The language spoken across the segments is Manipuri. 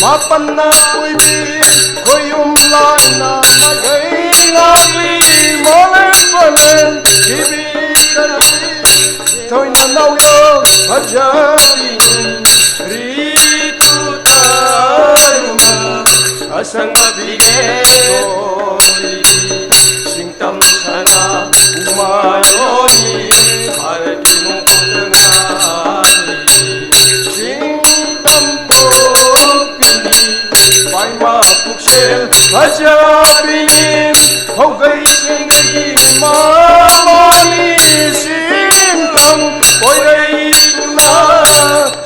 Mapanna uibi koyum lana magai lawi mole palen gibi kari toina nauyo ajari ritu taruma asang mabige kori singtam sana umayoni arkinung kudengali singtam Paima puksel ajaringin Hogai singay mamani Sintam poiray tuna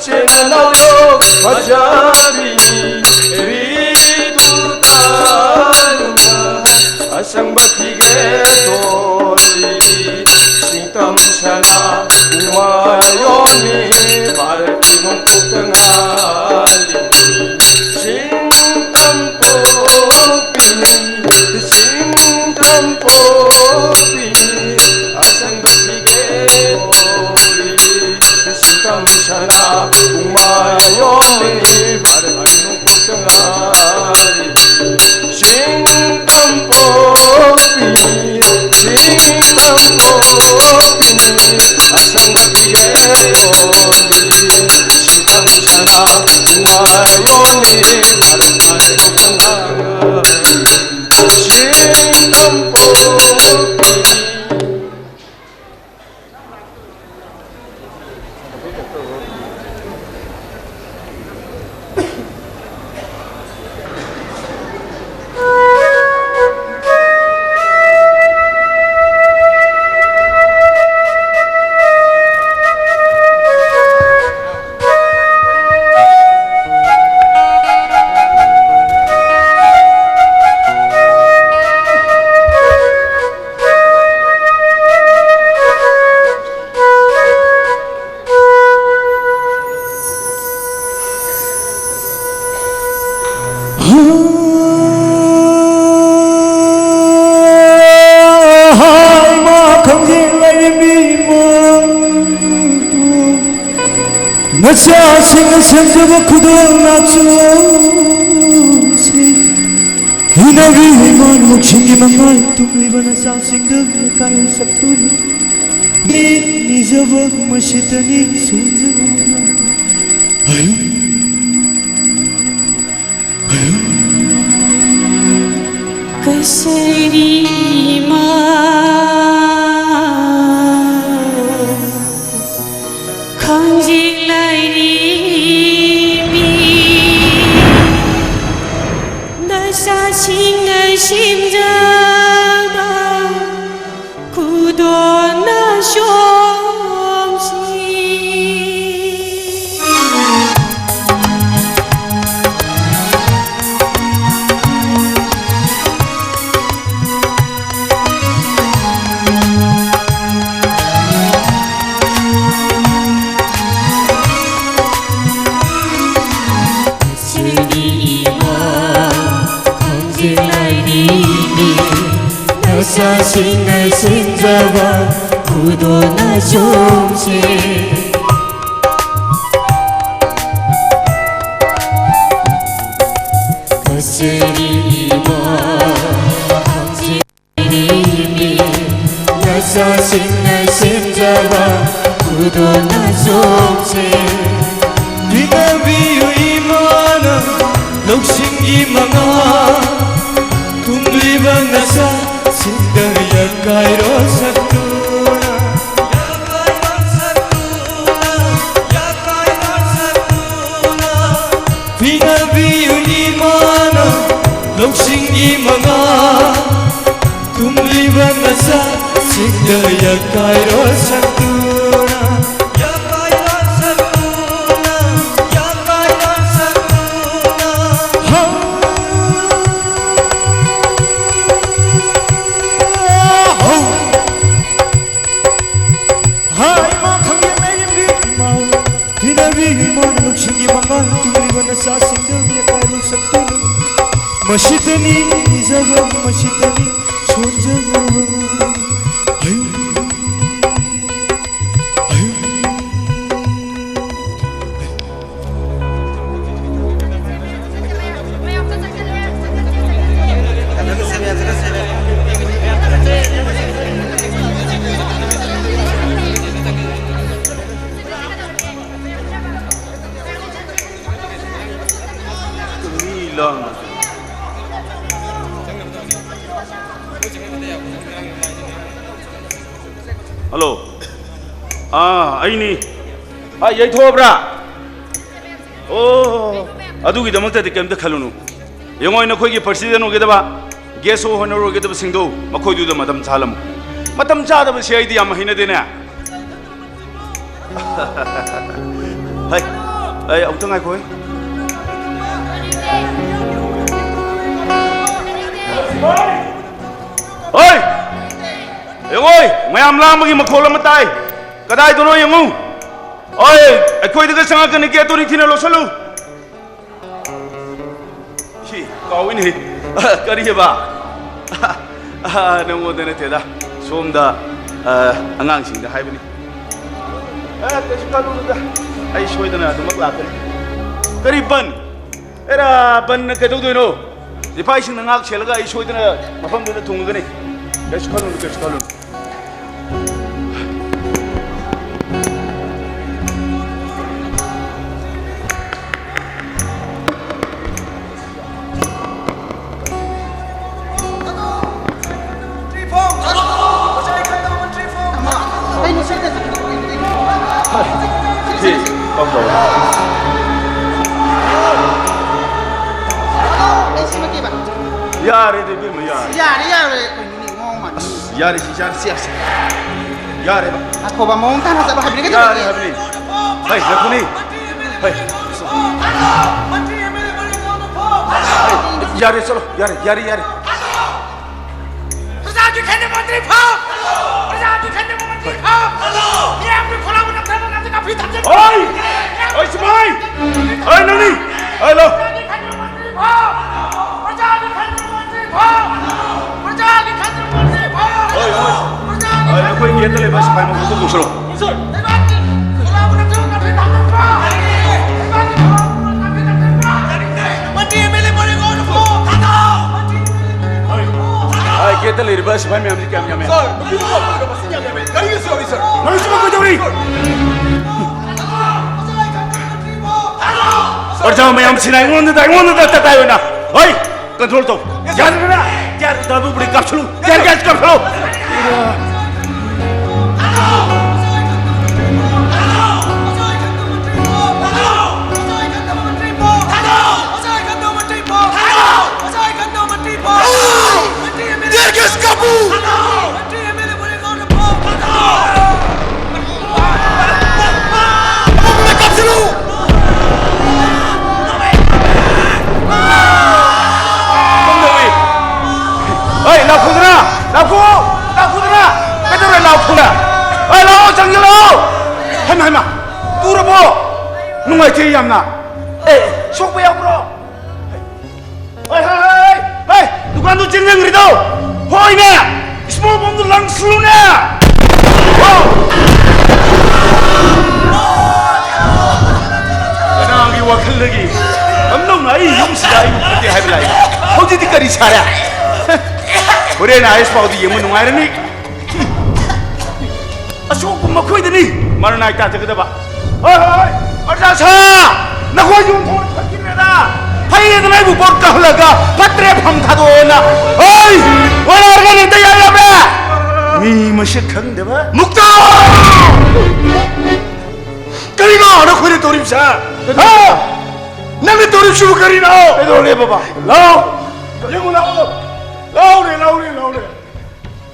Sinanayo ajaringin Ritu tarunga Asang batigetoli Sintam sana umayoni Paratinong putangali asang batigetoli sintam sana umayoni paratinong putangali sintam popini asang batigetoli sintam sana umayoni paratinong putangali sintam popini. 나자신은 생자가 굳어나주세 이나기만 묵신기만 말 뚝리바 나자신들 가요 삭두니 니자바 마시다니 손자가 아유 그세리마 자신의 심자가 굳어나쇼시 자신의 심자가 굳어나쇼시 거스리마 강지림이 내 자신의 심자가 굳어나쇼시 네가 비유이마나 녹신기망아 둠리방 나사 Sindaya kairo satuna Vina biyuni mana Loksingi mga Tumliban nasa Sindaya kairo satuna mangal tuliban sa singdang yakaro saktuni masitani izaba masitani sonjaba ayu ayu Hello. Aini. Yai thobra. Oh, adu ki damak ta de kem ta khalunu. Yongoi na khoi ki president ho ge da ba. Guest ho honor ho ge da singdo makhoi du da madam chalam. Madam cha da ba sei di am hina de na. Hai. Ai ông tang ai khoi. Oi! Yongoi, mayam lam bagi makholam matai. Kadai dono yongu. Oi, koi de sanga kan ke to ni thina lo salu. Hi, kau ini. Kari ba. Namo de ne te da. Som da angang sing da hai bani. Te suka lu da. Ai shoi da na dumak la kan. Kari ban. Era ban na ke do do no. Dipai sing ngak chelaga ai shoi da na mafam da thung ga ni. Ke suka lu ke suka lu. Yare de bir mi yare? Yare ngomong mah. Yare si siap. Yare ba. Aku ba mau kanasa ba habis gitu. Yare habis. Hai, nak ni. Hai. Yare solo, yare. Presiden kan menteri Pak. Presiden kan menteri Pak. Dia ambil kolam nak tanah nanti kau hitam je. Oi! Oi semai. Oi nani. Oi lo. Aku ingin dia terlepas supaya mampu tu solo. Kita terlepas supaya mampu kami kami. Mana semua kau jawab ni? Percuma mayam sinai ngonda tak tahu na. Oi, kontrol tu. Jangan dah beri kapsul. Jangan kapsul. Nungai ciri amna, sok bayar bro. Hai, dukan tu jengeng rito. Hoi na, semua bom tu langsung na. Kenapa lagi wakil lagi? Amnong na iyong sila iyong pati hai belai. Kau jadi kari cara. Boleh na es pau di yang menungai ni. Asok kumakoi ni. Mana naik tak jaga ba? Hai. Arjasa, nak kau jom thon thakin na. Hai itu naik bukor kahalaga, patre pham thado na. Oi, wala organ itu ya ba? Ni masih kang deba? Mukta. Kali na, nak kau ni torip sa. Ha? Nanti torip shubu kari na. Itu le bapa. Lau, yang lau. Lau le.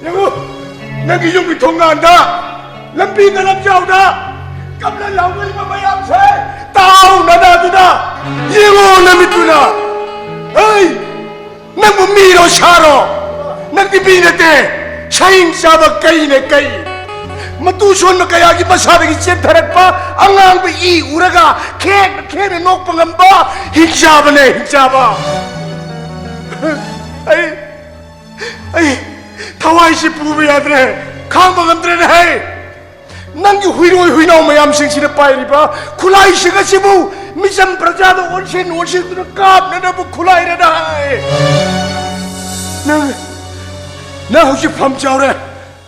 Yang nanti jom bitongan dah. Lampi dalam jauh dah. Kamla lawal mamayam se tao nada tuda yego namituna hey nang miro sharo nang dibinete shain saba kai ne kai matu suan kaya ki masabing chen tharak pa angang ba I uraga khe ne nok pangam ba hijaba ne hijaba ai thawai si pu bi adre khang bangam dre ne hai nang ki huiroi huinau mayam sing si pai ri ba khulai si ga si bu misam praja do onsin tu kap na bu khulai re da hai na hu si pham chau re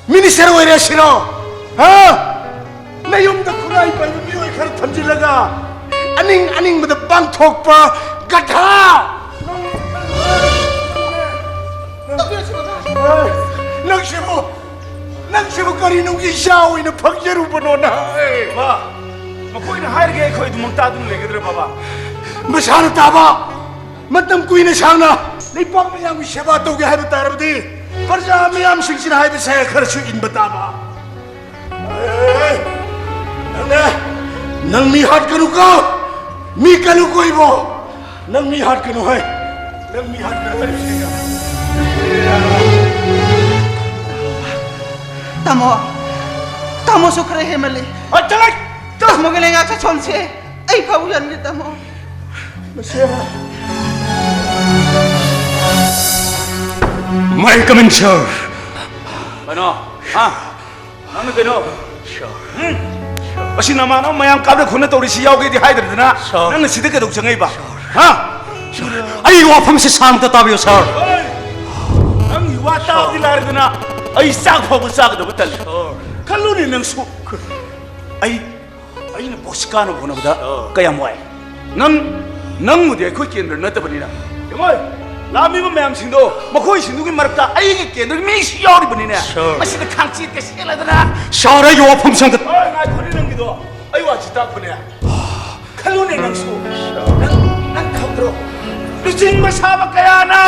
minister oi re sino ha na yum da khulai pa mi oi khar tham ji laga aning ma da bang thok pa gatha nang sibu kari nung isaw ina pagyaru pa no na ba makoy na hire ge khoi dumang ta dum lege dre baba masana taba matam kui na sangna nei pang mayam seba to ge hai ta rabdi parja mayam sing sin hai se khar su in bataba nang mi hat kanu ka mi kanu koi bo nang mi hat kanu hai nang mi hat kanu hai Tamo sukre hemali. Atalak! Tamo galing sa chonse. Ay pauyan ni tamo. May come in, sir. ano ha nang keno asi nama no mayam ka de khuna tori si yaw ge di haidar dina nang si de ke duk changai ba ha Ay, wafam si Sam tatabyo, sir. ang yuwa ta di lar dina ai sak pho bu sak de batal kallu ni nang su ai na boss ka no bona da kaya moy nang mu de ko ken na ta bani na yamoi lami ba mayam sing do makoi sing du gi marta ai ge ken mi si yaw ri bani na asi de khang chi ke sela dina Sir, ay, wafam sang tat. ai ngai khori nang gi do ai wa chi ta bani kallu ni nang su nang kham dro Lusing masama kaya na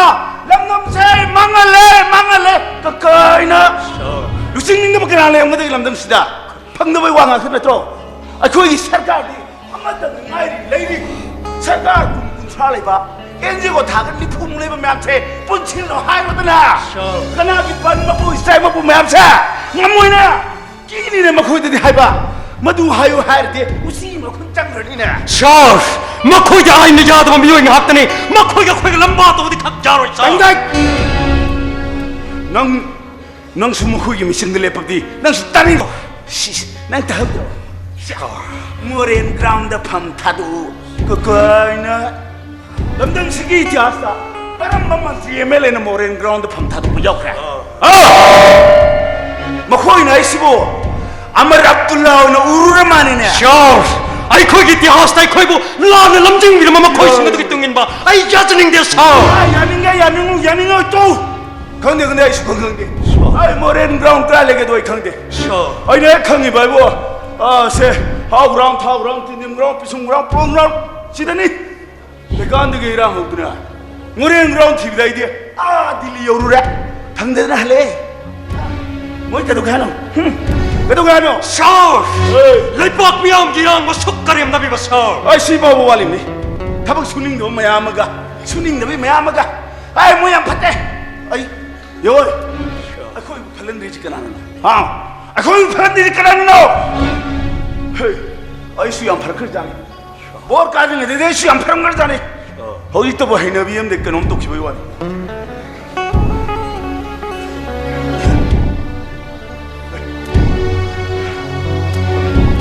lamnam say mangale kakay na Lusing ning na magkanala yung madag lamdam sida pag nabay wangan sa metro ako yung sarkar di amatang ngay lady sarkar kung salay ba enzi ko tagan ni pumulay ba mayam say punchil no hay mo na kanagi pan mapu isay mapu mayam sa ngamoy na kini na makuha di hay ba madu hayo hay di usi mo kung changgari na Sir, makoy da ay niyada ba miyo yung hapta ni makoy ka koy lamba to di kak jaro, sir. Anday! Nang sumukoy yung misang nilepag di, nang sitanin ko, nang tahag ko, murin ground up ang tado, kakay na, damdang sige tiyasta, parang mamantri MLA na murin ground up ang tado mo yaw ka. Makoy na isibo, Amar Abdullah na ururamanin niya. Sir, ay koy giti hasta ay koy bo la na lamjing mi mama koy singa dukit tungin ba ay jajaning dia, sir. 야닝가 또 강대 근데 아이스 강대 아이 모렌 그라운드 깔래게 도이 강대 아이 내 강이 말고 아세 하우랑 타우랑 띠님 그라운드 비송그랑 뽕랑 지다니 내가 안 되게 일하고 없더라 모렌 그라운드 TV다 이디 딜리 요루라 강대나 할래 뭐 이따도 가노 그래도 가노 Sir, lepak mi ang girang masuk karim nabi ba, sir. 아이 씨바보 wallim니 타박 수닝도 마야마가 수닝도 마야마가 아이 뭐야 팠대 아이 여기 아 거기 팔런데지 까나는 아 거기 팔런데지 까나는 너 헤이 아이 수양 팔 그러자니 뭘 까지네 내 수양 팔은 거잖니 어디 또 뭐 해너비엠 내꺼 놈 똑시 보이와니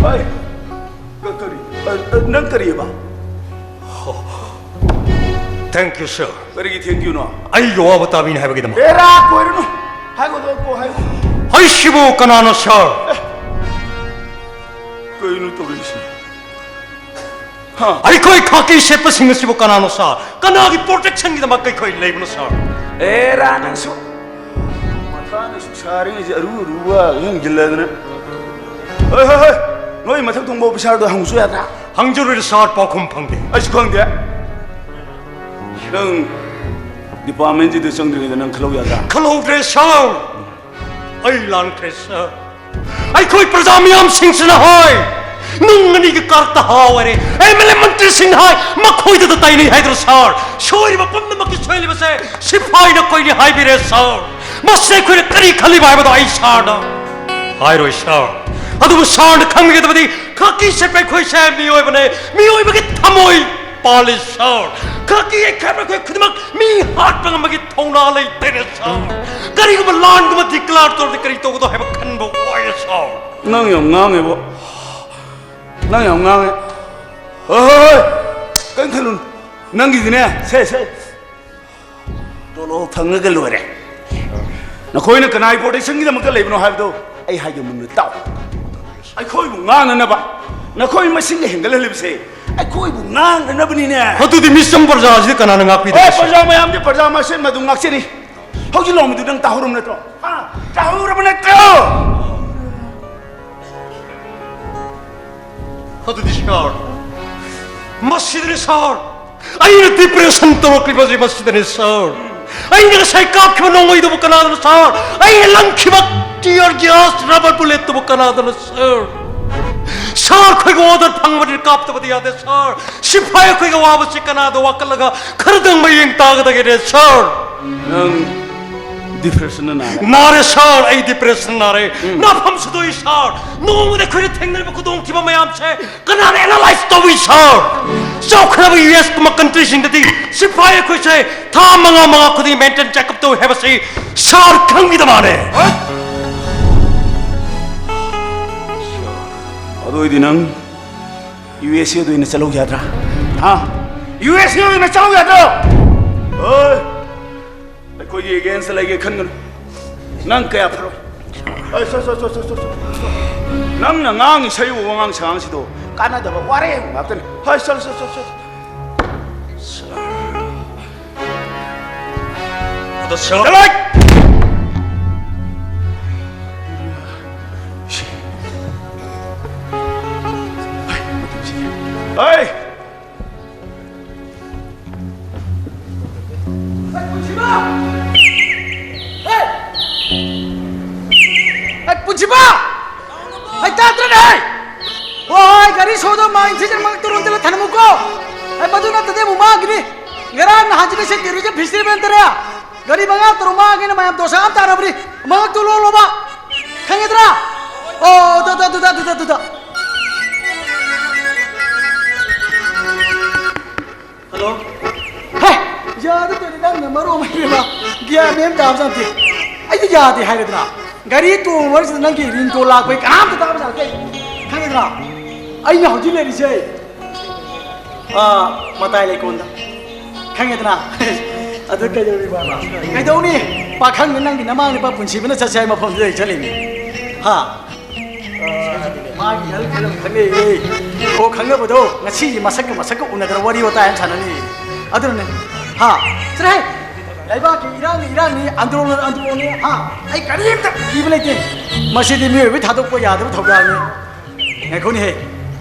아이 그 넌 거리 봐 Thank you, sir. 거리기 땡큐 너 Ay, yawa ba tabi na habagid mo? 에라 거리노 하고 너 하고 Ay, shibu kanano, sir. 거리노 또 그러시 Ay, koy kaki sepa singa shibu kanano, sir. Kanagi protection kita makay koy label, sir. 에라 낭수 마타는 숙사링이 이제 루루와 형 길라드네 어이 너희 마탁 동보 비살도 항수야다 Hangzhou sir pa kumpangde. 아이스 광대 형 디파먼트도 성들이 되는 클로우야다 Kalau dress, sir. Ay, lang dress, sir. Ay, koy prasami am sing sina hoy. Nung ngani ka karta haware. Ay, mele mantri sing hai. Makoy da tay ni hai dro, sir. Shoy ba pam na makisoy ba se. Sipay na koy ni hai bire, sir. Mas se koy na kari khali ba ba do ay, sir. Hai ro, sir. ꯑꯗꯨꯕꯨ ꯁꯥꯔꯅ ꯈꯪꯒꯗꯕꯗꯤ ꯈꯛꯀꯤ ꯁꯦꯠꯄ ꯑꯩꯈꯣꯏꯁꯦ ꯃꯤꯑꯣꯏꯕꯅꯦ ꯃꯤꯑꯣꯏꯕꯒꯤ ꯊꯃꯣꯏ ꯄꯥꯜꯂꯤ ꯁꯥꯔ ꯈꯛꯀꯤ ꯑꯩꯈꯣꯏ ꯑꯩꯈꯣꯏ ꯈꯨꯗꯤꯡꯃꯛ ꯃꯤ ꯍꯥꯠꯄ ꯉꯝꯕꯒꯤ ꯊꯧꯅꯥ ꯂꯩꯇꯦꯅꯦ ꯁꯥꯔ ꯀꯔꯤꯒꯨꯝꯕ ꯂꯥꯟꯒꯨꯝꯕ ꯗꯤꯀ꯭ꯂꯥꯔ ꯇꯧꯔꯗꯤ ꯀꯔꯤ ꯇꯧꯒꯗꯣ ꯍꯥꯏꯕ ꯈꯟꯕ ꯋꯥꯏ ꯁꯥꯔ ꯅꯪ ꯌꯥꯝ ꯉꯥꯡꯉꯦꯕꯣ ꯅꯪ ꯌꯥꯝ ꯉꯥꯡꯉꯦ ꯍꯣꯏ ꯀꯩꯝ ꯈꯜꯂꯨꯅꯨ ꯅꯪꯒꯤꯗꯤꯅꯦ ꯁꯦ ꯇꯣꯂꯣ ꯐꯪꯉꯒ ꯂꯣꯏꯔꯦ ꯅꯈꯣꯏꯅ ꯀꯅꯥꯒꯤ ꯄ꯭ꯔꯣꯇꯦꯛꯁꯟꯒꯤꯗꯃꯛꯇ ꯂꯩꯕꯅꯣ ꯍꯥꯏꯕꯗꯣ ꯑꯩ ꯍꯥꯏꯒꯦ ꯃꯨꯟꯅ ꯇꯥꯎ ꯑꯩꯈꯣꯏꯕꯨ ꯉꯥꯡꯅꯅꯕ ꯅꯈꯣꯏ ꯃꯁꯤꯡꯒ ꯍꯦꯟꯒꯠꯍꯜꯂꯤꯕꯁꯦ ꯑꯩꯈꯣꯏꯕꯨ ꯉꯥꯡꯅꯅꯕꯅꯤꯅꯦ ꯑꯗꯨꯗꯤ ꯃꯤꯆꯝ ꯄ꯭ꯔꯖꯥꯁꯤꯗ ꯀꯅꯥꯅ ꯉꯥꯛꯄꯤꯗꯣꯏꯅꯣ ꯍꯣꯏ ꯄ꯭ꯔꯖꯥ ꯃꯌꯥꯝꯗꯤ ꯄ꯭ꯔꯖꯥ ꯃꯁꯦꯟ ꯃꯗꯨ ꯉꯥꯛꯆꯅꯤ ꯍꯧꯖꯤꯛ ꯅꯣꯡꯃꯗꯨ ꯅꯪ ꯇꯥꯍꯧꯔꯕ ꯅꯠꯇ꯭ꯔꯣ ꯇꯥꯍꯧꯔꯕ ꯅꯠꯇ꯭ꯔꯣ ꯑꯗꯨꯗꯤ ꯁꯥꯔ ꯃꯁꯤꯗꯅꯤ ꯁꯥꯔ ꯑꯩꯅ ꯗꯤꯄ꯭ꯔꯦꯁꯟ ꯇꯧꯔꯛꯂꯤꯕꯁꯤ ꯃꯁꯤꯗꯅꯤ ꯁꯥꯔ ꯑꯩꯅ ꯉꯁꯥꯏ ꯀꯥꯞꯈꯤꯕ ꯅꯣꯡꯃꯩꯗꯨꯕꯨ ꯀꯅꯥꯗꯅꯣ ꯁꯥꯔ ꯑꯩꯅ ꯂꯪꯈꯤꯕ ꯇꯤꯌꯔ ꯒ꯭ꯌꯥꯁ ꯔꯕꯔ ꯕꯨꯂꯦꯠꯇꯨꯕꯨ ꯀꯅꯥꯗꯅꯣ ꯁꯥꯔ ꯁꯥꯔ ꯑꯩꯈꯣꯏꯒ ꯑꯣꯔꯗꯔ ꯐꯪꯕꯗꯤ ꯀꯥꯞꯇꯕꯗꯤ ꯌꯥꯗꯦ ꯁꯥꯔ ꯁꯤꯐꯥꯏ ꯑꯩꯈꯣꯏꯒ ꯋꯥꯕꯁꯤ ꯀꯅꯥꯗ ꯋꯥꯀꯠꯂꯒ ꯈꯔꯗꯪ ꯃꯌꯦꯡ ꯇꯥꯒꯗꯒꯦꯅꯦ ꯁꯥꯔ ꯅꯪ ꯗꯤꯄ꯭ꯔꯦꯁꯟꯅ ꯅꯥꯔꯦ 나래 살 아이 디프레션 나래 나 밤새도이 살 너무나 그리 탱ner고 그동 기반 마ям체 그날 애널라이즈 또이 살 소크라브 US 그막 컨트리싱들이 시파에 그세 다 망아 그디 멘텐 체크업도 해봤지 살 강미다 말해 어디디 능 US에도 있는 짤로 야드라 US에도 있는 짤로 야드라 거기 얘기해서 내게 큰 건 난 그야 프로 낭나 낭이 서유 왕왕 상황시도 까나다가 와래 맞더니 너 살. 어이 Punjiba! Ay tatran ay! Wah, gari sodo main sejen mang turun tela thanamu ko. Ay baduna tade muma gini. Garan haji ke se tiru je bhisri bentere. Gari banga turuma gini mayam dosa am tara bri. Mang tu lo ba. Khangedra. Oh, da. Hello. Hey, yaad tere nang namaro mai ba. Gya mem dab samti. Ay yaad hai redra. Gari tu वर्ष नंग की रिंग तो लाख कोई काम तो ताप जाके खाने दरा आई ना होजी ले रिसे मताई ले कौन दा खाने दरा अदर कहीं जोड़ी बाबा कहीं तो नहीं पाखंग नंग की नमांग ने पापुंची बना चचाई में फोन दे चले नहीं हाँ माँ की हल खलम खंगे ये वो खंगे बदो नची मसक उन्नत रवारी होता है छाना नहीं अदर ने हाँ चले Laiba ki Iran ni andron ni ai karim ta kible ke masjid mi we thadok ko yad ba thoga ni ngakoni he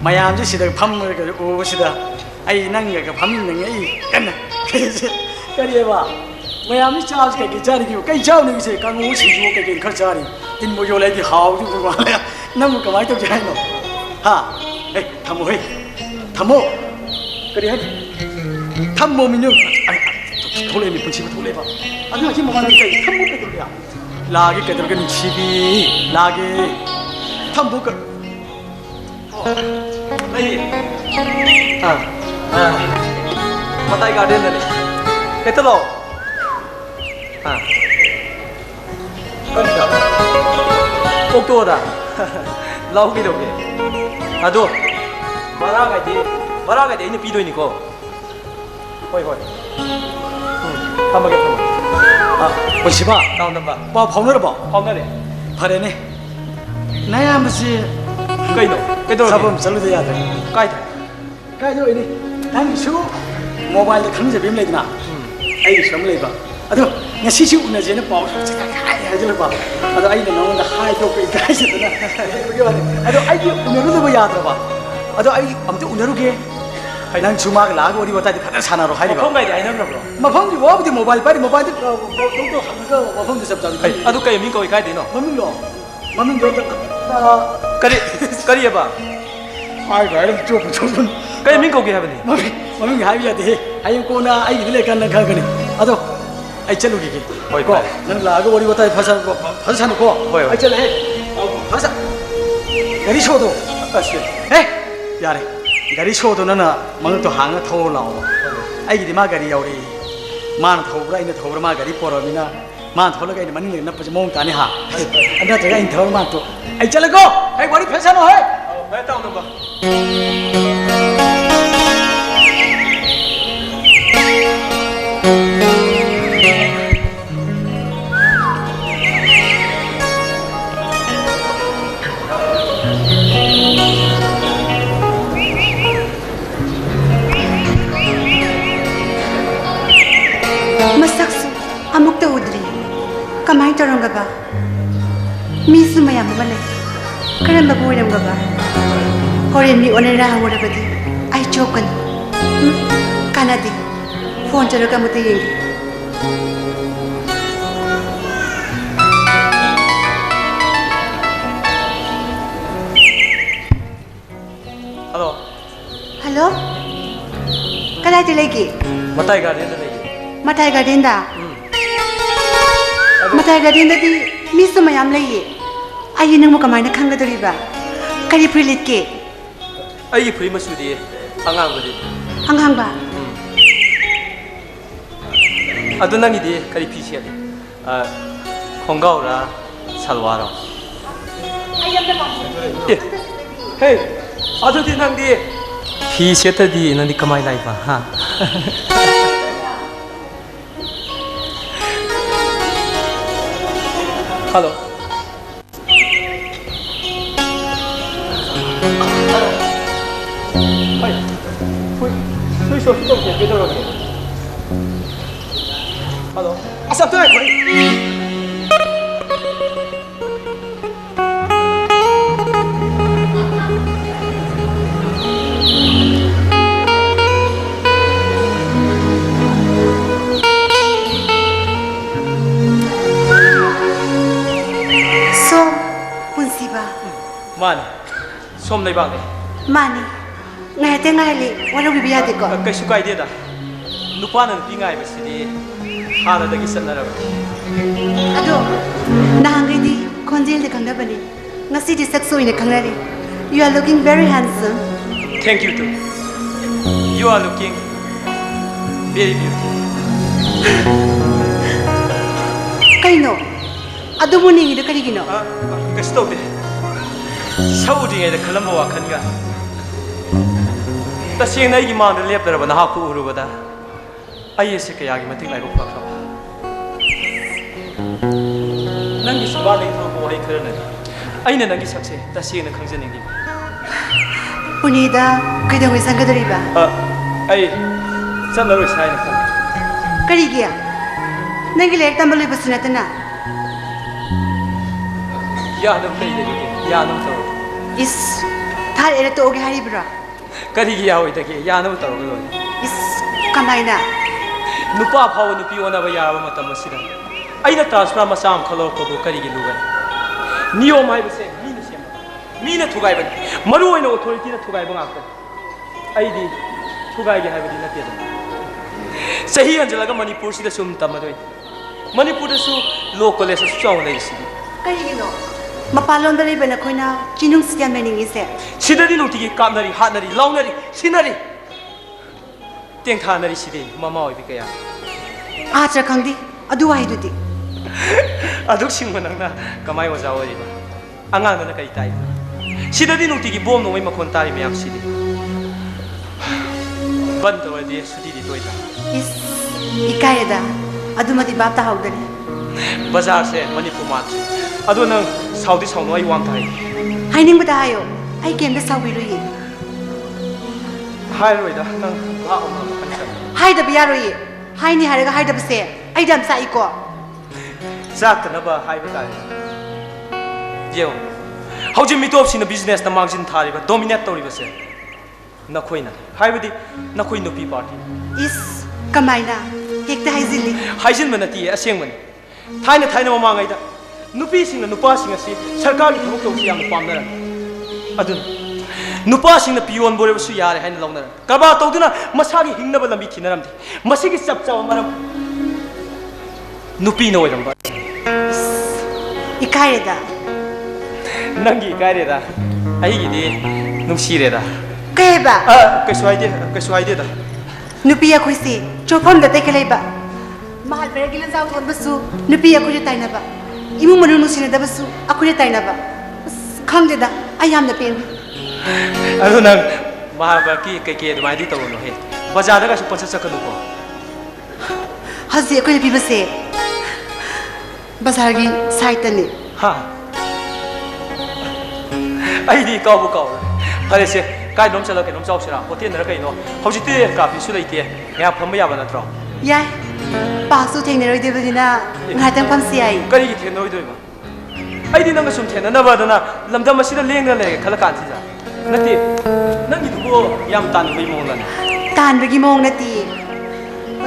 mayam ji sida pham ga o sida ai nang ga pham nang ai kan kari ba mayam ni charge ka ki jari ki kai jaw ni se kan wo si jo ka ke khar jari tin mo yo lai di haw ju ba la nam ka mai to jai no ha ei thamo kari hai thamo min yo थोड़े में पूछी थोड़े बा अभी अच्छी मगान की कहीं थम बुक कर दिया लागे कदर के निछीबी लागे थम बुक नहीं मताई गार्डन ने कितने लो कौन सा ओक्टो दा लाओ की दोगे अदो बड़ा गए इन्हें पी दो इनको होय थमगे पुलिसबा नाउनबा पाव फाउनरबा फाउनरे फरेने नयामसी कइनो कइदो सबम चलु दे यादे काइदो इनी नंग सु मोबाइल द खंजे बेम लेदना आई सम लेबा अदो ngasi सु उनजेने पाव सु काय हाजलबा अदो आई न नौन द हाई तो कइ काय सदना अदो आई उनरु दबा यादरबा अदो आई अमते उनरुगे नंग सुमाग लाग वरी बता दि फटा साना रो हाइबा मफम गाइदि आइना नब्रो मफम दि वबदि मोबाइल पारि मोबाइल दि तो हमगा मफम दि सब जाबि अदु कय मिं कोइ काय दिनो ममिं जो करी एबा हाय गाइम चोप कय मिं को गे हाबनि ममिं हाइबि यादे आयु कोना आई दिले kan nang khagani अदो आई चलु गे होय को नंग लाग वरी बता फसा साना को होय आई चल हे फसा gari show do eh yare gari show do na mang to hang tho lao ai gi ma gari yauri man tho bra ina tho bra ma gari poro mina man tho la ga ina maning na pa mong ta ni ha anda ta ga in tho ma to ai chala go ai wari phesa no hai phải tao đâu mà Masakso amuk ta udri kamai taranga ba mi su mayam ba le karam ba boiram ga ba horen mi onera hawara badi ai chokan kanadi phone charaga mute yengi hello hello kada ti legi matai garden đây matai garden da matai garden da di mi su mayam le ye ai nang mo kamai na khanga dori ba kari prilit ke ai free mà đi angang budi hanghang ba adu nang di kari pisi ade khongao ra salwa ra hey adu di nang di pisi ta di nang di kamai lai ba ha hello hello asa to ai khori so punsi ba man som nei ba ne mani ngai te ngai li wala bi biya de ko kai su kai de da nupa na pi ngai ba si di ha da gi san na ra ado nahangai di konjel de kangda bani ngasi di sakso ine kangrari you are looking very handsome thank you too you are looking very beautiful kaino ado mo ningi de kari gino cái stop đi sau đi ngay để khám vào khăn cả ta xem này cái màn để liệp ra bana phụ rồi bada ai sẽ cái gì mà thích lại cũng phát ra nang cái số ba này thôi bộ hay khơi này ai nên nang cái sắc sẽ ta xem nó khăng chân này punida kai da wi sangadari ba ai chắc là rồi sai là không kari gya nangi lek tambali basunatana ya nó phải để ya nó tao is thar era to ge hari bra cái gì ya vậy cái ya nó tao rồi is kamaina nupa phao nupi ona ba ya ba matam masira ai na transfer ma sam khalo ko cái gì lugan niyo mai ba se mi na sem mi na thugai ba maru oi na authority na thugai ba ngak ai di thugai ge hai ba di na te da sahi anjala ga manipur si da sum tam ma doi manipur da su local es su chaw na isi kari gino mapalon da liba na koina chinung sian mening ise sidadi no tigi kamnari hatnari launari sinari teng thanari sidi mama oi bi kaya acha khangdi adu wai dudi aduk sing manang na kamai waja oi ba angang na kai tai sidadi no tigi bom no mai makhon tari myam sidi ban to di sudi di toita is ikayeda adu mati bapta haudari bazar se manipur mat adu nang saudi saunu ai wam thai haining bata hayo ai kem da sawiru yi hai roi da nang la om na kan sa hai da biya roi hai ni haraga hai da bse ai dam sa iko zak na ba hai ba tai jeo hauji mi top sin business na margin thari ba dominate tori ba se na khoina hai ba di na khoi no pi party is kamaina hekta haizili haijin manati aseng man thaina thaina mama ngai da nupi sing na nupa sing asi sarkar ki thok tawsi yang pam na adun nupa sing na pion bore su yare haina launa karba tawduna masagi hingna ba lambi thinaram thi masigi chap chaw maram nupi no oiram ba ikayeda नंगी कायरेदा अहिगिदी नुंसीरेदा Kaya कैसुआइदे दा nupi aku si chofam da tekelai ba mahal bere gilan saw kon basu nupi aku je taina ba imu manu nusine da basu aku je taina ba khang de da ayam da pen अदो नंग महाबा की के दुमाइदी तो नो हे बाजार का सुपन सकनु को hazi aku le bibase bazar gi site ne हां आइदी काबु काउ फरे से काय नोम चलो के नोम चाउ सिरा होटेल नर कइनो हौजिते काफी सु लैते या फम याबा नत्रो yai pa su theng ne roi de bina ngai tang pam si ai करी की थेन नोइ दोइबा आइदी नंग सुम थेन ना बदना लमदम मसिदा लेंग ले खल कान थिजा नति नंगी दुबो याम तान बै मोंगलन tan bagi mong na ti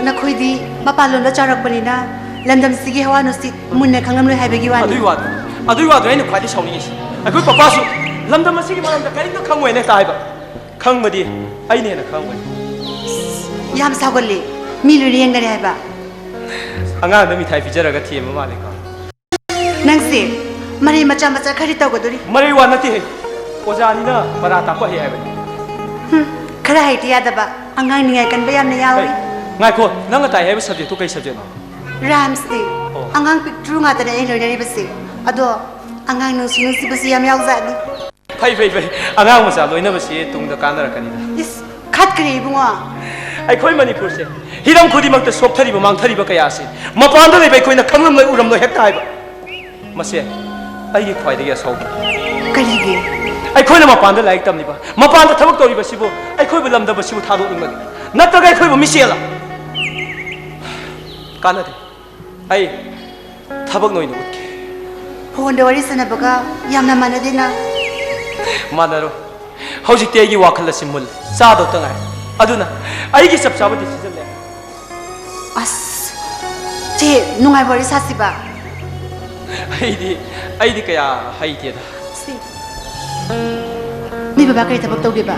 na khoi di mapalon da charak bani na landam sigi hawa no sit munna khangam loi haibagi wani अदुइ वाद आइन ख्वादि साउनिस अखोइ पापासु लमदम मसिगी मारम दा करिनो खंगोय ने ताइबा खंगमदि आइने न खंगोय yam sagolle mi lu rieng gari haiba अंगांग द मिठाई पिजरगा थिएम माले का nang se mari macha macha khari taw godori मरै वा नति हे ओजानी ना बरा तापा हे आइबा khara haiti ya da ba angang ningai kan ba yam na yawi ngaiko नंग ताइ हेब सब्जेक्ट तो कै subject rams de angang picture nga ta ai loi dari base ado angang no sinu si base yam yaw za ni फै अंगांग मचा लोइना बसी तुंग द कानर कनी is khat kri bunga अखोइ मणिपुर से हिरम खुदिमक सोपथरिब मांगथरिब कयासी मपान द लेबै कोइना खंगम लै उरम लो हेक ताइबा मसे अइगी ख्वाइदगी असौ kari ge अखोइना मपान द लाइक तमनिबा मपान द थबक तोरिबा सिबो अखोइबु लमदब सिबु थादो निंगदि नतगा अखोइबु मिसेला कानदे अइ थबक नोइनो उतके phone de wari sana baga yam na manade na मानरो हौजिकते अइगी वाखल सिमुल चादो तंगाय अदुना अइगी सब चाबो डिसीजन ले as che nungai bori sasiba अइदी कया हाइतेदा si ni baba kari tabak tawge ba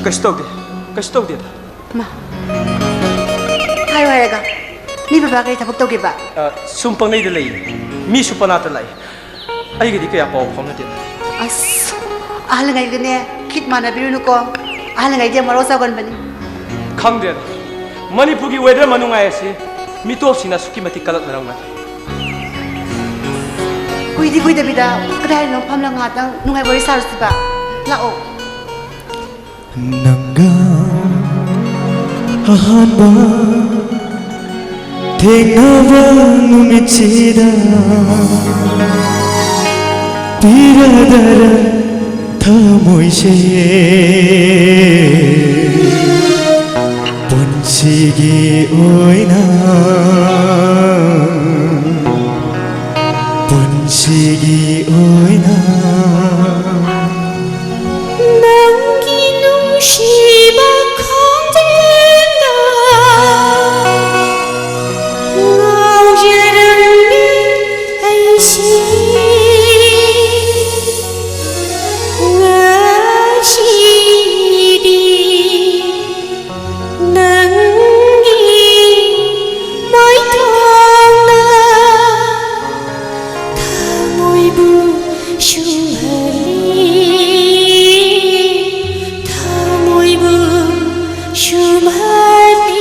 कस्तौदे ma hai waraga ni baba kari tabak tawge ba सुम पंगनै द लई मी सुपनात लाई अइगदी कया पाव फमनते as ahalangai gane kit mana biru ko ahalangai de maro sagon bani खंगदे मणिपुरगी वेदर मनुंगाय से मिटोप सिना सुकी मति कलक Naranga kui da bida kadai no phamla nga tang nungai bori sarsiba la o nanga ahanba thenava numichida tiradara thamoise punchigi oina punchigi oina Nangi nungsiba khongdenga ngaujerangni aisi ngasidi nangi maitona thamoibu shumhali thamoibu shumhali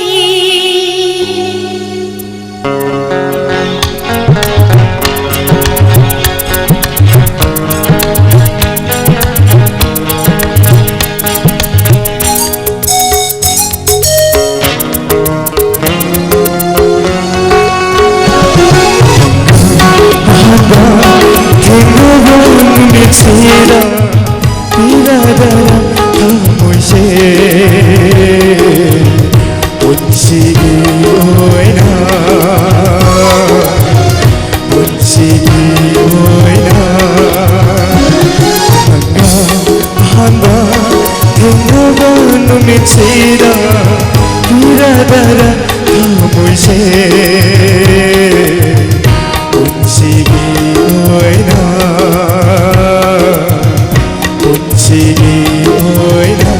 thenava numichida tiradara thamoise punchigi oina punchigi oina nanga ahanba thenava numichida tiradara thamoise punchigi oina punchigi oina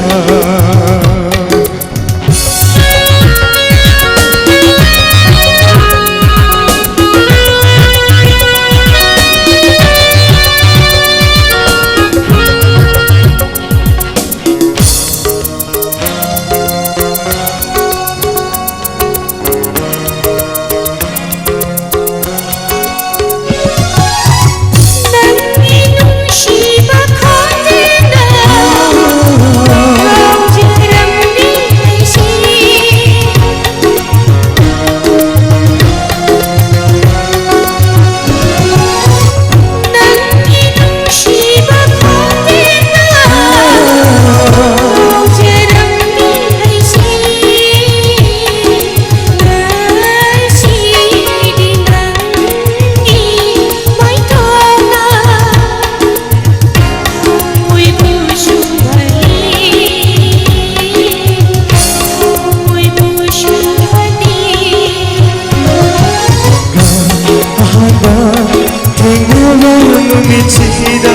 미치다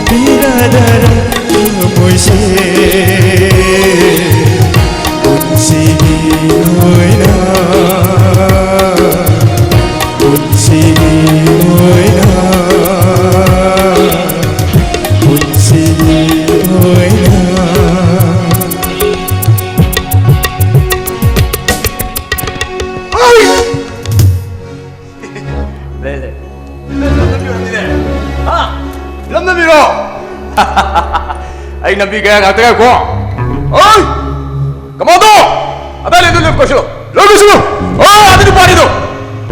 비라다라 모이세 온식이 모이나 온식이 모이나 온식이 모이나 람남이로 ay nabigay ang ating ako ay kamado adali doon ko silo lago silo ay atin pa rito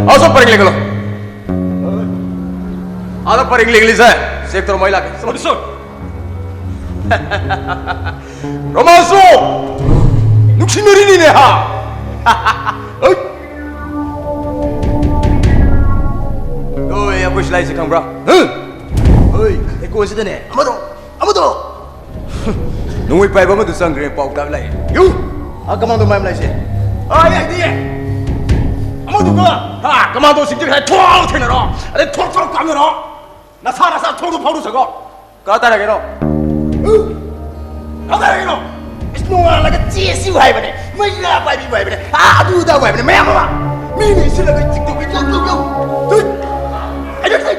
aso paring legalo ada paring legalisa sektor mo ilaki solo romanso nuksinari ni ha ay oy ako silay si kang bro oy coincidence amado nung may paiba mo doon sa green pau tag lai you kamando mai lai se ay ay di amado ka ha kamando sinjir hai thong thena ro ale thong thong kam ro na sa thong do phau do sa ko ka ta ra ke ro ka ta ra ke ro isno la ka chi si hai ba ne mai la pai bi bai ba ne du da bai ba ne mai ma mi ni si la ka tik tok yo tu ai da sai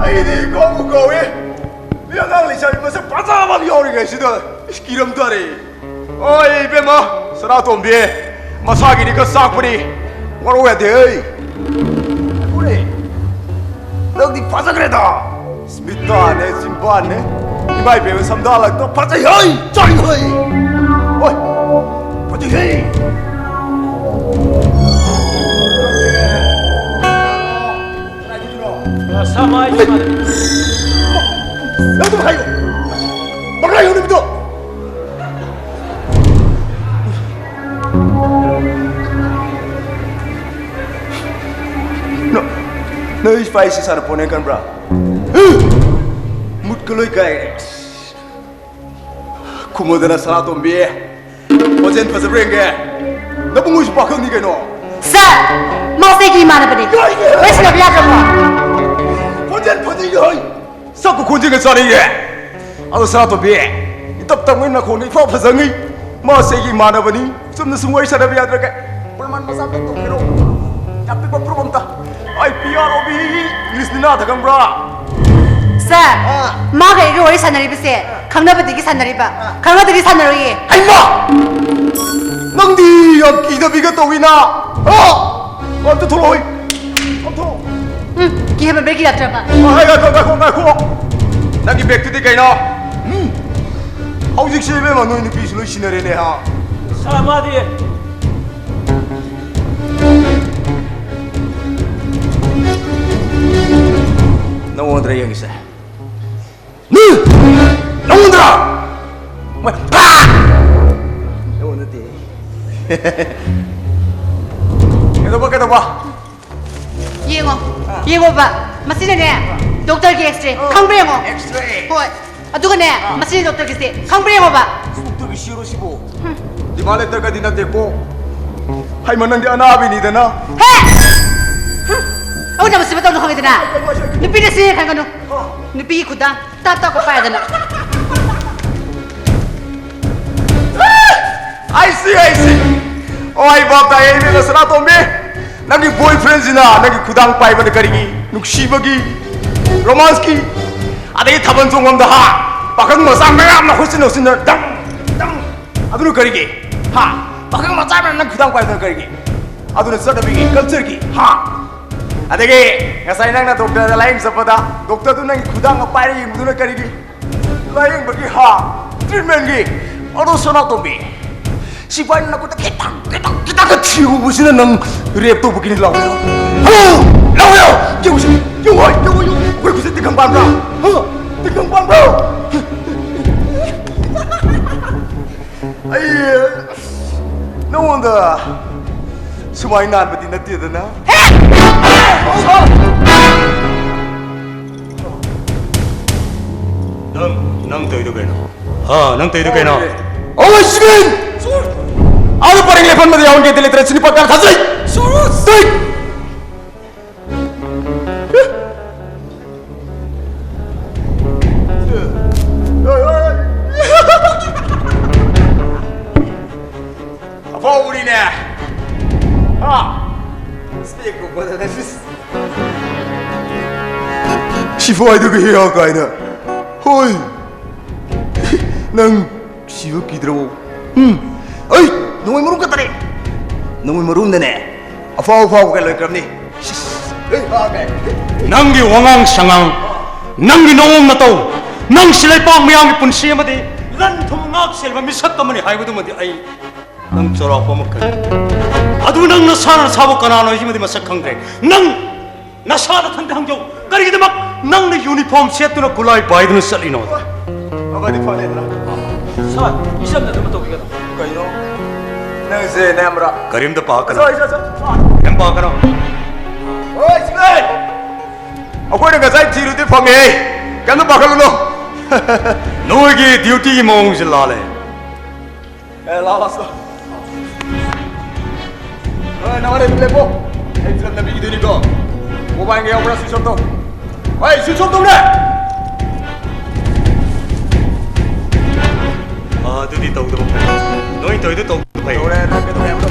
ai đi con một cô ấy bây giờ đang lịch sử mà sao bắt ra mà biểu cái gì đó kỳ lâm ta đi ôi bên mà sao nào tôm bia mà sao cái đi cái xác đi mà nó vậy đấy ôi đâu đi bắt ra cái đó smita này simpan này đi bay về sắm đó là nó bắt ra hơi chạy hơi ôi bắt ra hơi Sama aja mana? Lalu tu kayu, bagaimana ini betul? No, ispai si sana ponen kan bra. Mut keloi kai. Kumodana sana tombe. Ojen pasal berengge. Nabungus bakal ni keno. Sir, mau saya gimana bani? Wes nak biar kamu. Konjen padi gay. Sak konjen ke sana ye. Aduh sana tombe. Itap tangin nak konjen faham pasangin. Mau saya gimana bani? Semua semua sana biar terke. Perman masa tu kero. Tapi kau problem tak? Ay PROB English ni na takang bra. Sir, mau ke itu orang sana ribu se. Kamu dapat dikit sana ribu. Kamu dapat dikit sana lagi. Ay ma. Nang di ang kita bigat tawin na. Ang tu tuloy. Ang tu. Kita berbagi dah terapa. Ay ako. Nang ibek tu di kayo na. Hawzik siya ba manoy ni piso loy sinare ne ha. Sama dia. Nawandra yang isa. Nawandra. Nawandra ti. Kata ba? Yengo ba? Masih ni doktor ke X-ray. Kang beri mo. X-ray. Hoi. Aduh kan ni masih doktor ke se. Kang beri mo ba? Suktu bisiru sibo. Di malet terka di nanti ko. Hai manang di anabi ni dana. Hei. Aku dah mesti betul tu kang itu na. Nupi dah sih kan kanu. Nupi kuda. Tak ko pa dana. I see. Oi bapa ini na sana tombe. Nagi boyfriend zina, nagi kudang pai bana karingi. Nuksi bagi romance ki. Ada yang taban songam dah. Bakang masang merah nak husin dang. Aduh karingi. Bakang masang nak kudang pai bana karingi. Aduh sana bagi culture ki. Ada ke? Ngasai nang na doktor lain sepada. Doktor tu nang kudang apa yang muda karingi. Lain bagi treatment ki. Aduh sana tombe. Siapa nak kita kecil busina nang rep tu begini lau. Jauh sini, jauh. Kau bisa tegang pan bro. Tegang pan bro. Ayah, no wonder. Semua ini berarti nanti ada na. Nang tu itu kena. Nang tu itu kena. Oh, Sven! Ada paling lepas mana yang kita lihat sini pakai kasih. 아빠 우리네. 스테이크 보다 시포아이도 그 해야 가이나. 호이. 난 시어 기드라고. 어이, 너무 모르는 것다네. 너무 모르는데네. 아파우 갈래 그럼니. 낭기 왕왕상왕 낭기 농나또 낭실의 빵미양이 분시에마디 란통악실바 미삭가머니 하이브드마디 아이 낭 저라 범먹까 아두 낭 나사나 사복가나 이지마디 마삭항데 낭 나사나 탄데 항정 까리기데 막 낭네 유니폼 세트나 굴라이 바이드는 쌀리노 아가디 파네드라. 사 이삼나 너무 또 이거다 가이노. 나세 남라. 가림도 빠까나 자. 엠 빠까나 어이, 지금. 아고는 가사이 뒤로들 방에. 간도 바kal로. 너에게 듀티 몽실라래 에, 나왔어. 나와래 빌레포. 엔트럼 나비기 되니까. 모바일에 오브라 수첩도. 어이, 수첩도 그래. 아 드디 떠우도 못해 너희 떠이도 떠우도 못해 그래, 나 그래도 해보자.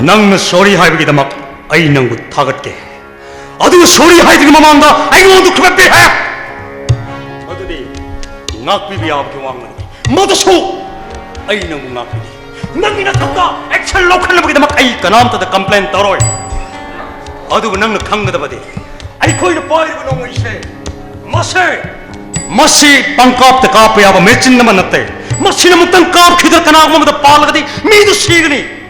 낭는 소리 하이브기다 막 아이 낭구 타겟게 아두 소리 하이드기 마마한다 아이고 모두 그만 빼해 어두디 낙비비 아버기 왕만이 모두 소 아이 낭구 낙비비 낭이나 탔다 액철 로컬 보기다 막 아이 까남따다 컴플레인 따로이 아두 낭는 강가다 바디 아이 거이를 빠이르고 농어 이세 마시 빵값 때 값이 아버 맺진 남았났대 마시는 못단 값 그들 까나고 뭐다 빨라가디 미도 시그니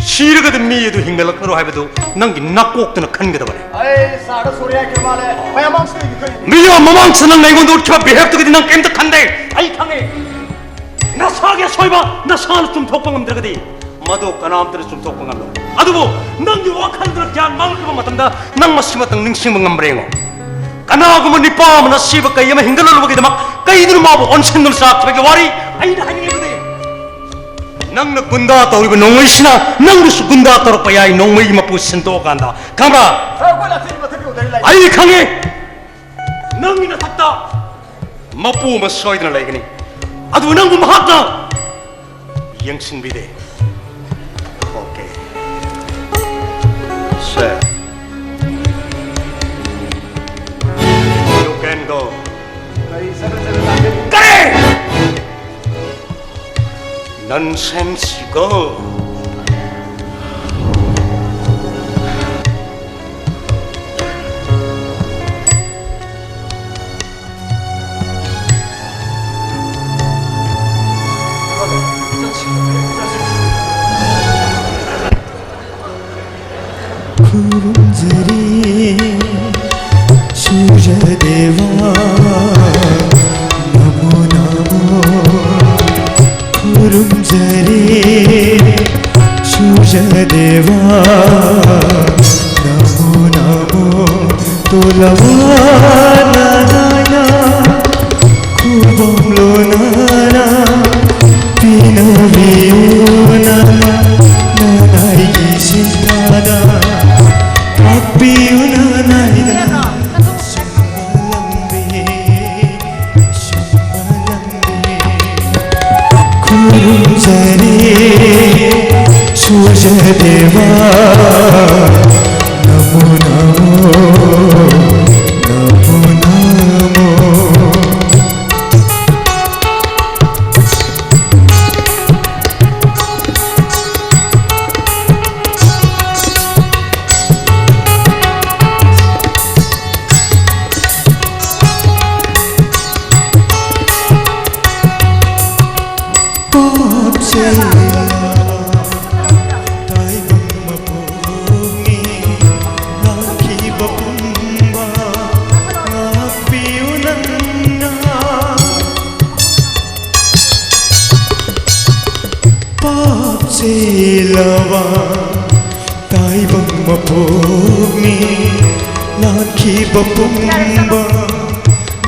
시르거든 미에도 힘멜럭으로 하여도 난기 낙곡드나 큰 게다 버려 아이, 사다 소리야 그만해. 마야 망치 이거. 미야 마망치는 내고 놀키와 비핵도거든 난 겜덕한데 아이 강해 나 사게 소이바 나 사는 좀 독방감 들거든 마도 까나암들은 좀 독방감로 아두고 난기 와칸들 그냥 망을만 맞단다 난 마시마땅 닝싱망감 버랭어 까나고 니 빠면 나 씨바까 야마 힘들러 보게 막 까이들 마보 온천들 싹 저게 와리 아이다 하니거든 낭나 군다 떠오르고 농의시나 낭루스 군다 떠오르고 야이 농의기 맛보 신도 간다 가라 자, 틀리고 내릴라. 아이 강해 낭이나 탔다 맛보 맛소이드나 라이그니 아두 낭구 마았다 영신비대 오케이 셋 You can go 그래 넌센스고 구름들이 수제대와 너무너무 구름들이 수제대와 너무너무 돌아와 나나나 구멍로 나나 비너비오 나나 나나이 기신타다 박비우나 나이나 구름자리 수제대와 너무너무 Sila ꯂꯋꯥ ꯇꯥꯏꯕꯪ ꯃꯄꯣꯛꯅꯤ ꯂꯥꯟꯈꯤꯕ ꯄꯨꯝꯕ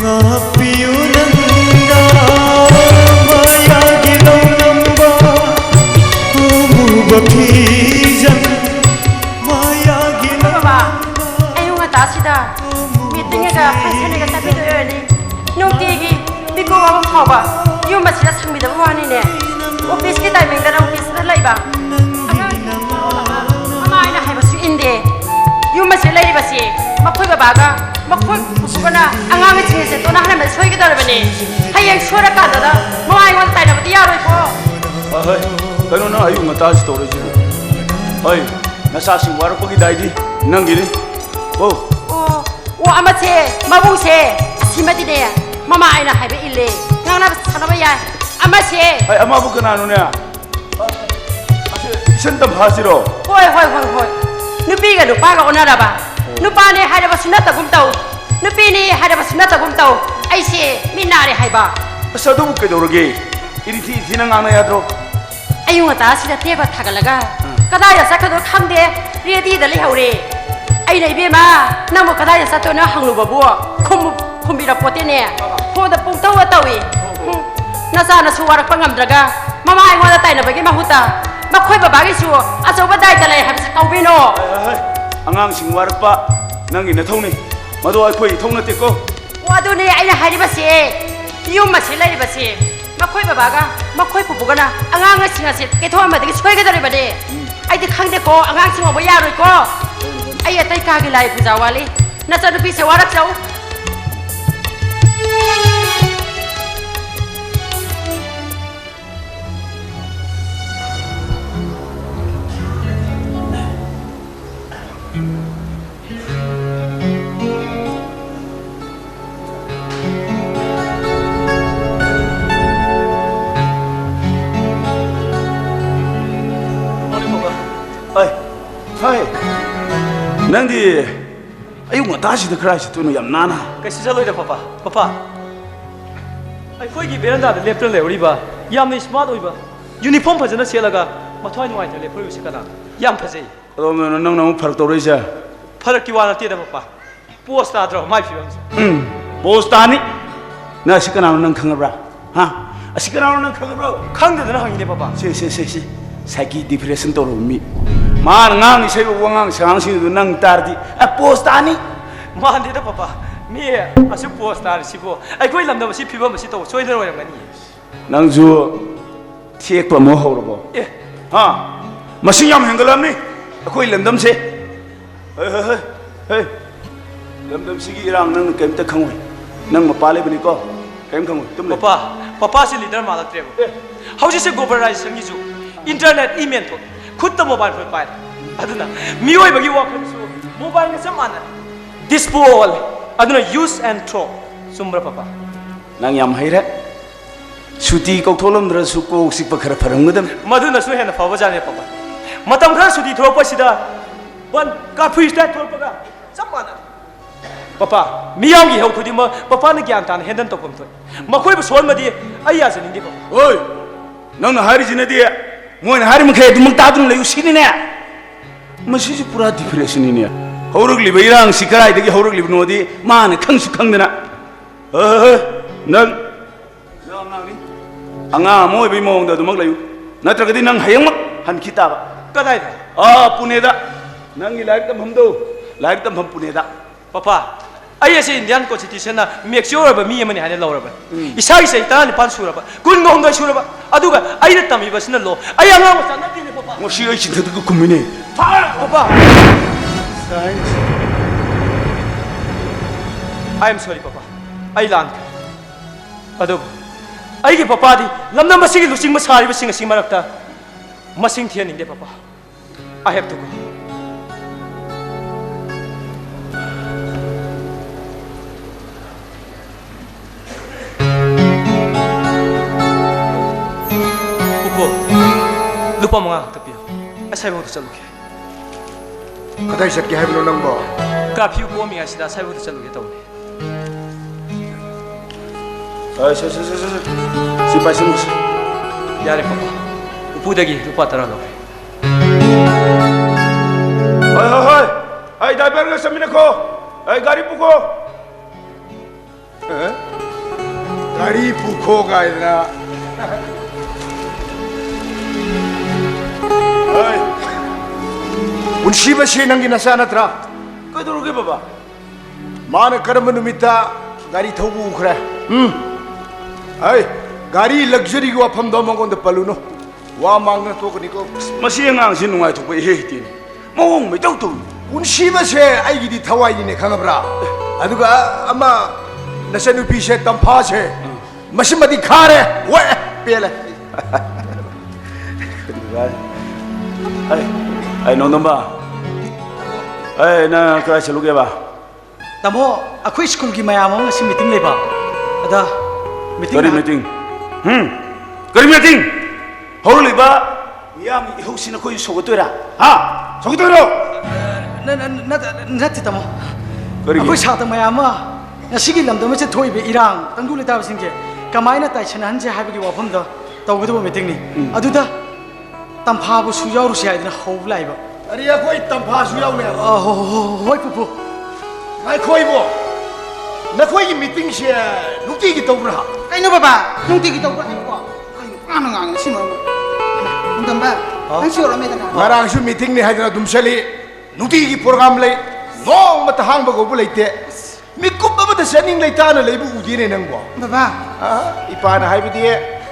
ꯉꯥꯛꯄꯤꯌꯨ ꯅꯪꯅ ꯃꯥꯌꯥꯒꯤ ꯂꯧꯅꯝꯕ ꯑꯃꯨꯕ ꯐꯤꯖꯪ ꯃꯥꯌꯥꯒꯤ Baba, ayung nga tasida. Meeting nga fashion nga sabi do early. Nung tigi, di ko ang haba. Yung masila sang bida mo ni ne. Office ki timing da office na laiba. Ama ina hay basu inde. Yung masila lay basi. Makoy babaga, makoy kusugana. Ang ang chingi se to na hanan soy ki dara bani. Hayang sura ka da. Mo ay wan tai na bati yaro ko. Ay, kano na ayung mata storage. Ay, nasa sing war pagi dai di. Nang gini. Oh. O ama se, mabung se. Simati de. Mama ay na hay ba ille. Ngang na sana ba ya. Ama se. Ay, ama bu kana no ne. Ase sentam hasiro. Hoi. Nupi ga nupa ga onara ba. Nupa ne hay ba sunata gum tau. Nupi ni hay ba sunata gum tau. Ai se minare hay ba. Asa do ke dorge. Iri nang ana ya dro. Ayung ata sida te ba thagalaga. Kada ya sakado khamde. Ready da li haure. Ai nei be ma. Namo kada ya sato na hanglu ba bu. Khumbi ra pote ne. Ho da pung tau tawi. Nasa na suwarak pangamdraga. Mama ai ngona tai na bagi mahuta. Makhoi ba bagi su. Aso ba dai dalai habis kaubino. Ay, angang sing war pa. Nang ina thong ni. Mado ai khoi thong na te ko. Wadu ne ai na hari ba se. Yum ma se lai ba se. Makhoi ba baga. Makhoi pu bugana. Angang singa se ke thom ma de soi ga dare ba de. Ai de khang de ko angang sing ba ya roi ko. Ai atai ka gi lai puja wali. Na cha nupi se warak chau. Hai. Nang di ayung mata si de crash tu no yam nana. Kasi chalo da papa ai khoi gi beranda da leptra leuri ba yam ni smart oi ba uniform phajana selaga mathwai nuai da lepro wi sikana yam phajai Ado nang nang farak to reja. farak ki wana te da papa post ta dro mai fiam Boss tani. Na sikana nang khangabra. Ha? Asikana nang khangabra. khang da na hangi ne papa Si. Sagi depression to mi. Ma ngang ni sai wangang sang sing du nang tardi. A post tani. man de da papa mi asu post ta si bo ai koi lam da si phiba ma si to soi da royam gani Nang ju thiek pa mo ho ro. eh Ha? Masing yam hengalam ni. Akoi lamdam se. Hey. Lamdam sigi irang nang kem ta khangoi. Nang mapale bani ko. Kem khangoi. Tum le. papa si leader ma la tre hauji se globalization gi ju internet email to khutta mobile phone pai aduna mioi bagi wa khan su mobile ne samana disposal aduna use and throw sumra papa Nang yam haire. Suti kau tholam dra su ko sik pa khara pharang gadam. maduna su hena fawa jane papa matam khara sudi throw pa sida ban ka free state throw pa ga samana papa miyam gi hau khudi ma papa ne gyan tan hendan to pom to makoi bu son ma di ayya se ning di papa Oi. Nang na hari jina dia. Mo na hari mkhe dum ta dum le usini ne. Masi ji pura depression ni ne. Haurug li bairang sikarai dagi haurug li no di ma na khang su khang dana. Nang nang ni. Anga mo bi mo da dumak layu. Natra gadi nang hayang mak han kita ba. kadai da Pune da. Nang gi laik tam ham do. Laik tam ham Pune da. papa ai ase indian constitution na make sure ba mi amani hane laura ba isai sai ta ni pan sura ba kun ngom da sura ba aduga ai da tami ba sina lo ai anga ma sana ti ne papa Mo shi ai chin da ku kumine. papa I am sorry papa ai lan adu ai ge papa di lamna masigi lusing masari ba singa marakta masing thian inde papa I have to go lupa mga tapi asai mo to chaluke Kadai sakki hai bino nang bo. curfew ko mi asida asai mo to chaluke to Ai se. Si pa sim. yare papa upu dagi lupa tara lo Ay, driver ka sa minako. Ay, gari po ko. Gari puko gaya na. Ay. Unsiba siya nang ginasana tra. Kaya duro ka baba. Mana karama numita gari thaubu ukra. Ay, gari luxury ko apam do mangon da paluno. Wa mangna to ko niko. Masih ang sinungai to ko ihihtin. Mawong may daw to. Unsiba siya ay gidi thawai ni khangabra. Aduga ama nasanu pi siya tampa siya. Masimadi khare. We pele. Ay, nonton ba? Ay, na kaya sa lugar ba? Tamo, ako school ki mayamo nga si meeting leba. Ada meeting. Kari meeting. Kari meeting. Holo ba? Miyam ihusin ako yung sugotoira. Ha? Sugotoiro! Na tamo. Kari. Ako sa ta mayama. Na sige lam damo se thoi be irang tangdu le ta singke. Kamai na tai chana hanje habi ki wafam da tawgdo meeting ni. Aduda tampha bu su yauru sia idina hou lai ba. Ari ako tampa su yaw ne. Hoi pupu. Ai khoi bo. Na khoi ki meeting siya nukti ki tawbra. Kaino baba, nung tigi tau ko ay ko. Ano nga sino? Undam ba? Ang sure me dana. Marang su meeting ni haidra dumsali. Nukti ki program lay. Nong matahang ba ko bu leite. Mikup ba ta sening lay ta na leibu udine nang bo. Baba, Ipana haibidi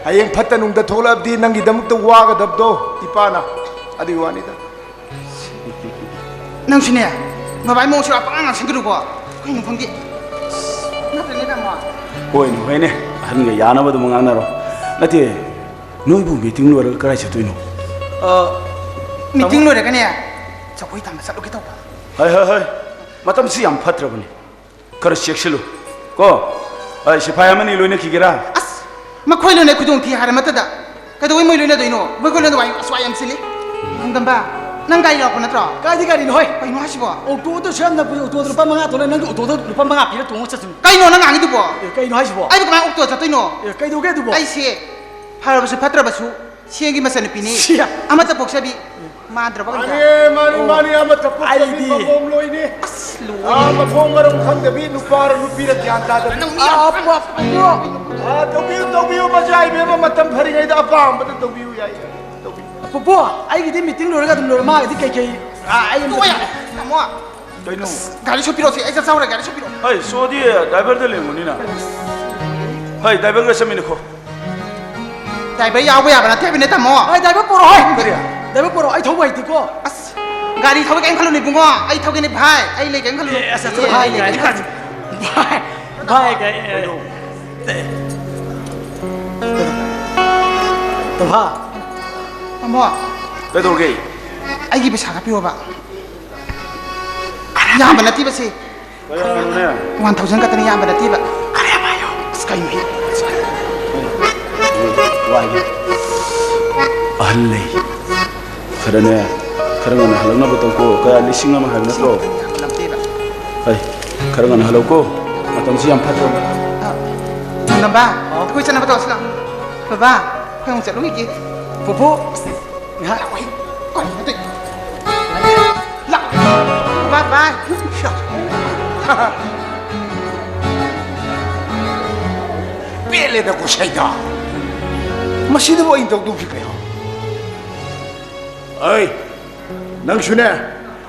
hayeng phatanung da tholab di nang gidamuk ta waga dabdo ipana adi wani da. nang sini ya. Baba mo sure apa ang singkru ko. Kaino panggi. Na tele da mo. Hoy, no, ne. Han nga yana ba dumang anaro. Nati, no ibu meeting no ra kara chatu no. Meeting lo de kanya. Chakoi tam sa lo kita. Hai. Matam si am phatra bani. Kara sekselu. Ko. Ai sipaya mani loine kigira. As, makhoi lo ne kudung thi har mata da. Kadoi moi lo ne doino. Moi ko lo wai aswai am sili. Undam ba. Nang gai lo ko na tro. Kadi kadi no hoi. Kaino hasibo. Auto to siya na auto to pa mga to nang auto to pa mga pila tungo sa sun. Kaino nang angi du bo. Kay no hasibo. Ai ko ma ukto sa toino. Kay do kay do bo. Ai se. Har ba su patra ba su. Siengi masan pini. Siya. Amata poksabi. Madra ba ka. Mani ama tapos Ay, sabi di. mabom lo ini. Lu. Mabom marong khang dabi nupara nupira kyan ta da. Tobiu majai me matam phari ngai da apam ba tobiu yai. Pupu, ai gidi meeting lo ga dum lo ma gidi kay ai Tu ya. Namo. Kaino. Gari so piro si ai sa saura gari so piro. Hai, so di driver de lengoni na. Hai, driver ga samine ko. Dai ba ya ba na te bine tamo. ai dai ba poro hoi. Dai ba poro ai thau bai ti ko. As. Gari thau ka khalo ni bungo. Ai thau ke ni bhai. Ai le ke khalo. Asa to hai le. Bye kay. To ha. Tamo. Kay dor gay. Ai gi pesa ka piro ba. Ya ba na ti ba si. Kaya ano na. 1000 ka tani ya ba na ti ba. Kare ba yo. Sky mi. Why? Ahlay. Karena karena halangna betul ko kaya lising ama halna to. Lam ti ba. Hai, karena halau ko matam si am phatra. Namba. Ko sa na ba to sila. Baba. Ko yung sa lu gi. Pupu. Ha. Wait. Ko ni ti. La. Bye bye. Pele da ko shaida. Masida mo intog du fikay. Ay. Nang sune.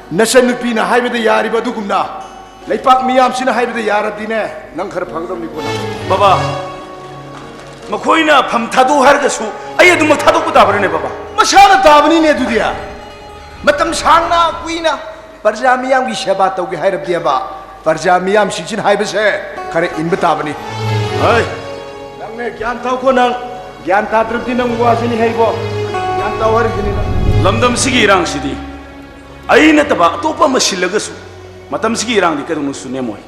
Nasan nupi na haibida yari ba dugumna. Laipak miyam sina haibida yarab dine. Nang khar phangdom ni ko na. Baba. Makoina pham thadu har ga su. Ai adu mak thadu ku dabare ne baba. Masana tabani ne dudia. Matam sangna kuina. Parja miyam ki seba tawgi hairab dia ba. Parja miyam sichin haibase khare inba tabani. Ay. Nang ne gyan taw ko nang gyan ta drupti nang wasini haibo. Gyan taw har gini na. Lamdam sigi irang sidi. Ai na taba topa masilaga su. Matam sigi irang di kadung su ne moy.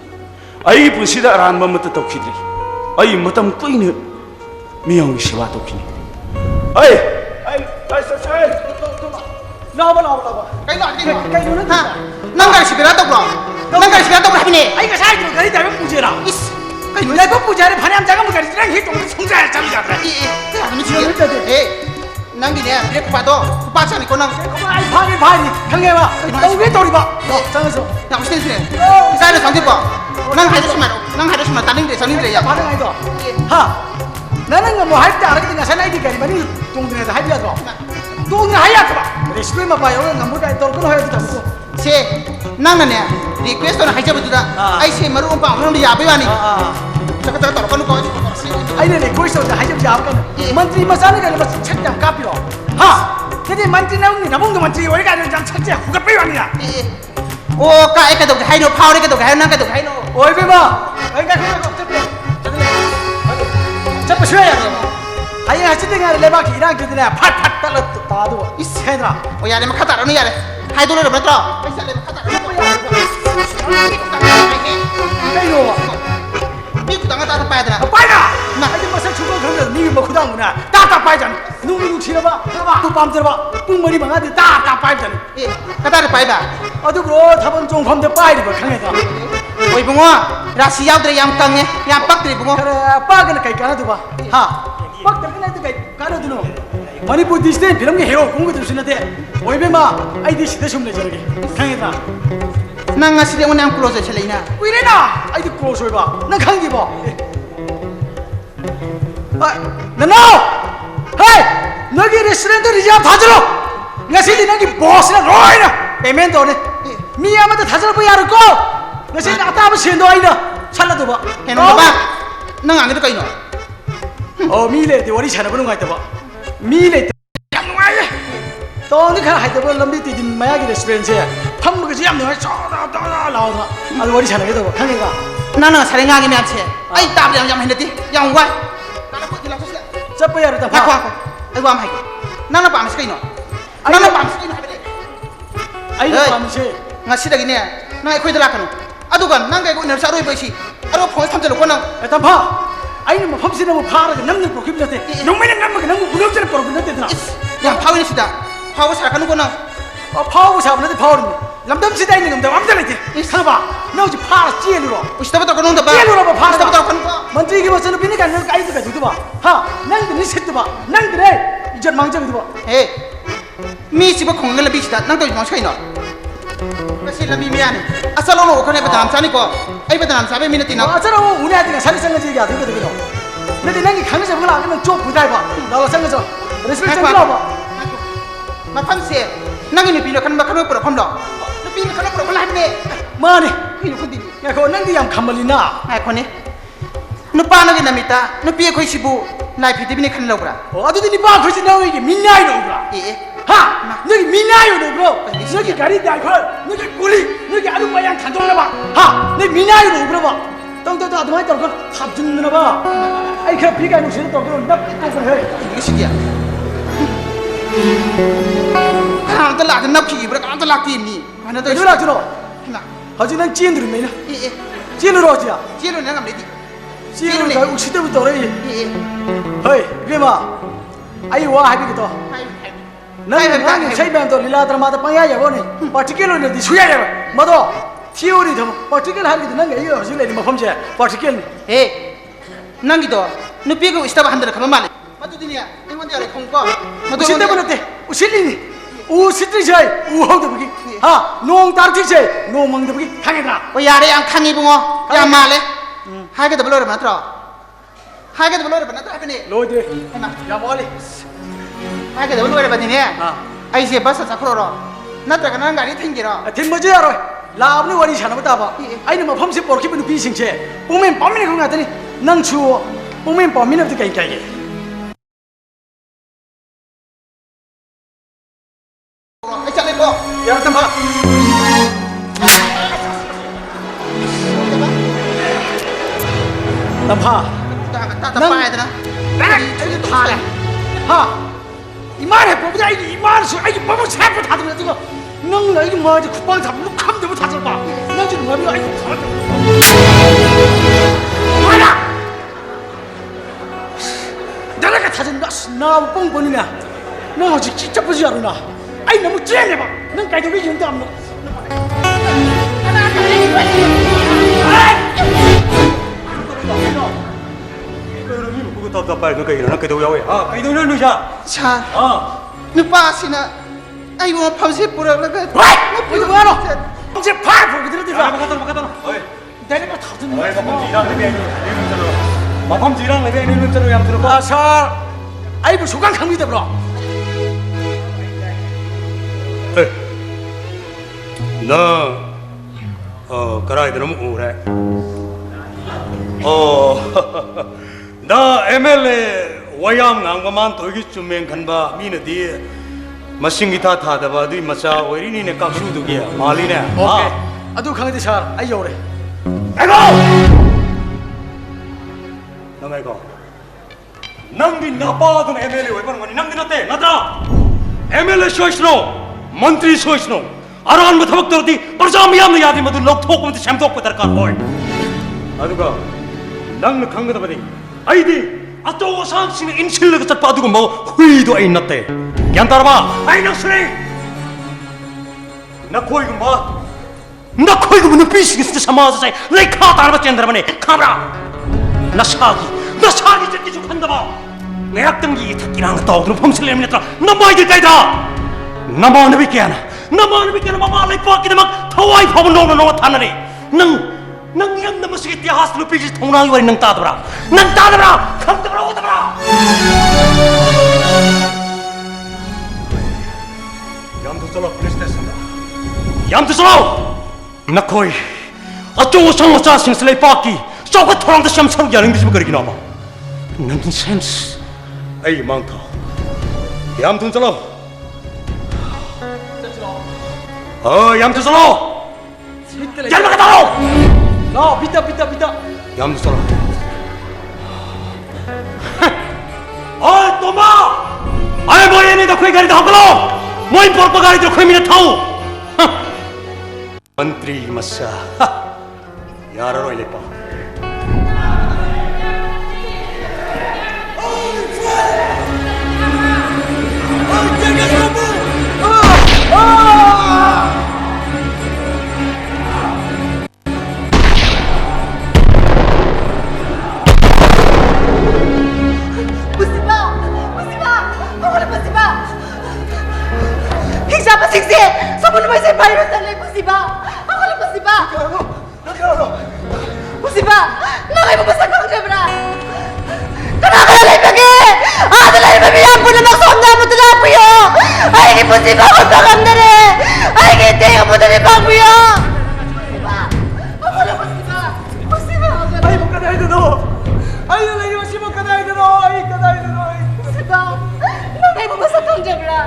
Ai punsida aran ma mata tawkhidri. Ai matam koine miyang siwa tawkhini. Ai sai. Na ba. Kay no kay no ha. Nang gari si bira to bro. Nang gari si bira to bro ni. ai ka sai gari dai ba puje ra. Is. Kay no dai ba puje ra phane am jaga mo gari rang hi tong song ja cham ja. Eh. 낭기네 그래 봐도 빠지니 거나 아이 파니 강해봐 너왜 돌이봐 너 장에서 야 무슨 소리 사이를 상대 봐난 하도 싶어 다른데 저는데 야 반응 아이도 하 나는 뭐 할 때 알아듣는 사나이니까 많이 동네에서 하이야도 동네 하이야도 레시피만 봐요 남보다 더 그거 해야 된다고 세 나나네 리퀘스트는 하이자부다 아이세 마루 엄마 오늘 야베와니 잠깐 떨어가는 거 아이네 리퀘스트 하이자부 야베가 만트리 마사니가 뭐 책장 카피로 하 근데 만트리 나오니 나봉도 만트리 월가 장 책장 후가 빼와니야 오 까에까도 하이노 파워에까도 하이노까도 하이노 어이 배마 어이가 그거 잡고 쉬어야 돼. 아예 하실 때가 레바키 이랑 그들에 팍팍 달랐다 따도 이 새들아. 오 야래 막 하다라는 야래 하이도를 맞더라 빨리 막 하다라는 빼요. 미국 당가 따로 빠야 되나 빨라. 나 이제 벌써 죽어 그러면 니가 뭐 그다음구나. 딱딱 빠이잖아. 누구 치러봐. 해봐. 또 밤 들어봐. 뿡머리 망아지 딱딱 빠이잖아. 예 가다를 빠이봐 어디 그러 타본 좀 밤대 빠이리 뭐 강해다. 오이 붕어 라시 야우들이 양 땅에 양 빡들이 붕어 그래 빠그는 가이 까나도 봐. 하. 빡들 그날 가이 까나도노. 머니푸 디스테 비름게 해요. 공부 좀 쓰는데. 오이 배마 아이디 시대 좀 내저게. 강해다. 낭아 시대 오늘 양 클로즈 첼레이나 왜이래나? 아이디 클로즈 해봐. 난 강기 봐. 아, 나노! 헤이! 너기 레스토랑도 리자 다 들어! ngayon nang boss na roy na payment on miya mata thasal po yaro ko ngayon ata ba sendo ay na sala to ba keno ba nang ang ito kayo oh mile di wari chana bunung ay to ba mile yam nungai to ni kha hai to ba lambi ti din maya gi restaurant se pham ga ji yam nungai cha da da lao da adu wari chana ge to ba khang ga nana sare ngang mi ache ai tab yang hen ti yang wa nana ko dila sosla sa pa yaro ta ha ko ai wa mai nana pa mas kaino nana pa mas kaino ai pa mas se ngasi dagi ne na ai khoi dala kanu adugan nang ga ko ner sa roi baisi aro phone tham jalo ko nang ta pha ai ni mo pham si na mo pha ra nam ni pro kip na te nong mai nam ma nang mo bunok chen pro na te na yang phau ni sida phau sa kanu ko nang phau sa na te phau ni lam dam si dai ni ngam da am da le te sa ba no ji pha chi lu ro ustaba to ko nong da ba chi lu ro ba pha ustaba to ko मंत्री की वचन भी नहीं करने का इधर का दूधवा हाँ नंग नहीं सिद्ध बा नंग रे इज्जत मांग जाए दूधवा ए मी सिबा खोंगल लबी सिदा नंग तो मांग सकाइनो बसी लबी मिया ने असल नो ओखने बदाम सानी को आई बदाम साबे मिने तिना अच्छा रो उन्हें आते हैं सारी संगत जी क्या दूध दूधवा नहीं नंग खाने से बोला अगर चोप बुझाए बा लाला संगत जो रेस्टोरेंट चला बा मा फम से नंग नि पिनो खन बखनो पुरो फम लो न पिनो खन पुरो बला ने माने पिनो खुदी या को नंग दियाम खमलिना ai khone nupa na gi namita nupi khoi sibu lai phiti bini khan lobra ओ अदुदी निपा खोजी ना होई मिन्नाई नो ब्रा e हाँ नगी मिन्नाई नो ब्रो नगी गाड़ी ड्राइवर नगी कुली नगी आलू पायां खादों ना बा हाँ नगी मिन्नाई नो ब्रो बा तो अदुमाई तो को थाबजुन ना बा आई खे फिगा नु सिन तो को नप तो को है gi sidia kan ta la na phi bra kan ta la ti ni mana to 이리라 들어 na 하지 난 찐들 메나 e 찐으로 하지야 jilu na ngam ledi 찐으로 가 우시 때부터 그래 e 헤이 그마 아이 와 하비기도 나는 세이반도 릴라드라마다 빵야야 보니 파티클러는 디수야야 뭐도 티오리 좀 파티클 하기도 난게 이거 어질래 뭐 범죄 파티클 e nangi do nupi ko istaba handra khama male madu dinia engon jare khong ko madu 우시 때문에 때 우실리니 우시트리자이 우호도 보기 하농 따르티제 농망도 보기 강해라 o yare ang khangi bungo ya male ha ga da blore ma tro ha ga da blore ba na tra bene 로이드 na 야 멀리 ha ga da blore ba ni ne ai se basa sa khro ro na tra ga na ngari thingiro 뒷머지 알아 라브니 원이 자나보다 봐 아이는 뭐 범세 버키분 비싱체 보면 범민이 그런 거 같더니 난 추워 보면 범민이 어떻게 이렇게 ai chale ko 야 잠깐 남파 ta ta pa ya na 이게 다래 하 이만해 뽑자 이게 이만해 이게 뭐뭐 차고 다 들어 지금 넌 이게 뭐지 국방 잡는 컴 되면 다 잡아 나 지금 뭐야 이거 하나 내가 타진다 나 뻥뻥이냐 너 아직 진짜 보지 않나 아이 너무 쨍해 봐넌 가지고 있는데 안 먹어 ꯇꯞ ꯄꯥꯏ ꯅꯣ ꯀꯩꯅꯣ ꯅꯪ ꯀꯩꯗꯧ ꯌꯥꯎꯋꯦ ꯀꯩꯗꯧꯅꯣ ꯅꯨꯡꯁꯥ ꯁꯥꯔ ꯅꯨꯄꯥꯁꯤꯅ ꯑꯩꯕꯨ ꯃꯐꯝꯁꯤ ꯄꯨꯔꯛꯂꯒ 뭐하노? 이제 팍 보기들은 되자. 막아다노 내리면 터지는 어이 마팜지랑 레베 이런 자로 양 들어 아, 살. 아이고 소강 갑니다, 브로. 나 그라이 들으면 우래 나 MLA 와양 낭바만 도기 주면 간바 미네디 마싱기 다 타다바 디 마차 오리니네 깍슈두기야 말리네 오케이. 아두 강이데 살. 아이 요래. 아이고 나 이거 낭디 나빠던 MLA 왜 보는 거니 낭디 나때 나더라 MLA 쇼이스노 मंत्री सोचनो आराम में थबक तोरती पर जाम याम याद मधु लोग थोक में शम थोक पर दरकार होय अदुगा नंग खंगद बदि आइदी अतो सांसिन इनसिल ग चटपा अदुगा मो हुई दो आई नते ज्ञान तरबा आई नसरे न कोई ग मन पीस के समाज से लेखा तारबा चंद्र बने खाबरा नशागी चटकी जो खंदबा नेरक्तंगी थकिरांग तौद्रु फमसलेम नेत्रा नमाइदि काइदा नमानबी क्या ममा ले पाकी दमक थवाई फब नो थानरे नंग यम नमस इतिहास लुपी जी थोना वरी नंग तादबरा खंदबरा ओदबरा याम तो चलो पुलिस स्टेशन याम तो चलो नकोई अचो संग चा सिंह ले पाकी चौक थोरंग द शम सम यारिंग दिस करी किनाबा नॉनसेंस आई मांग था याम तुम चलो 얌투서로 잘 나가다로 비타. 얌투서로 또마 아이 뭐야 다 코이가리다 하고로 뭐인 porpaga리들 코이미네 타우 मंत्री मस्सा यार रो इलेपा Someone was a virus and like Musiba. Ako lang Musiba. Musiba. Nakay mo ba sa kang jabra? Kanakalay pagi! Adalay mabiyang po na maksonda mo talapo yo! Ay, hindi Musiba ko sa kamdari! Ay, hindi ka po na ibang mo yo! Musiba. Ako lang Musiba. Musiba. 아이 못 가다 해도 너. 아이 나 이거 씹어 가다 해도 너. Musiba. Nakay mo ba sa kang jabra?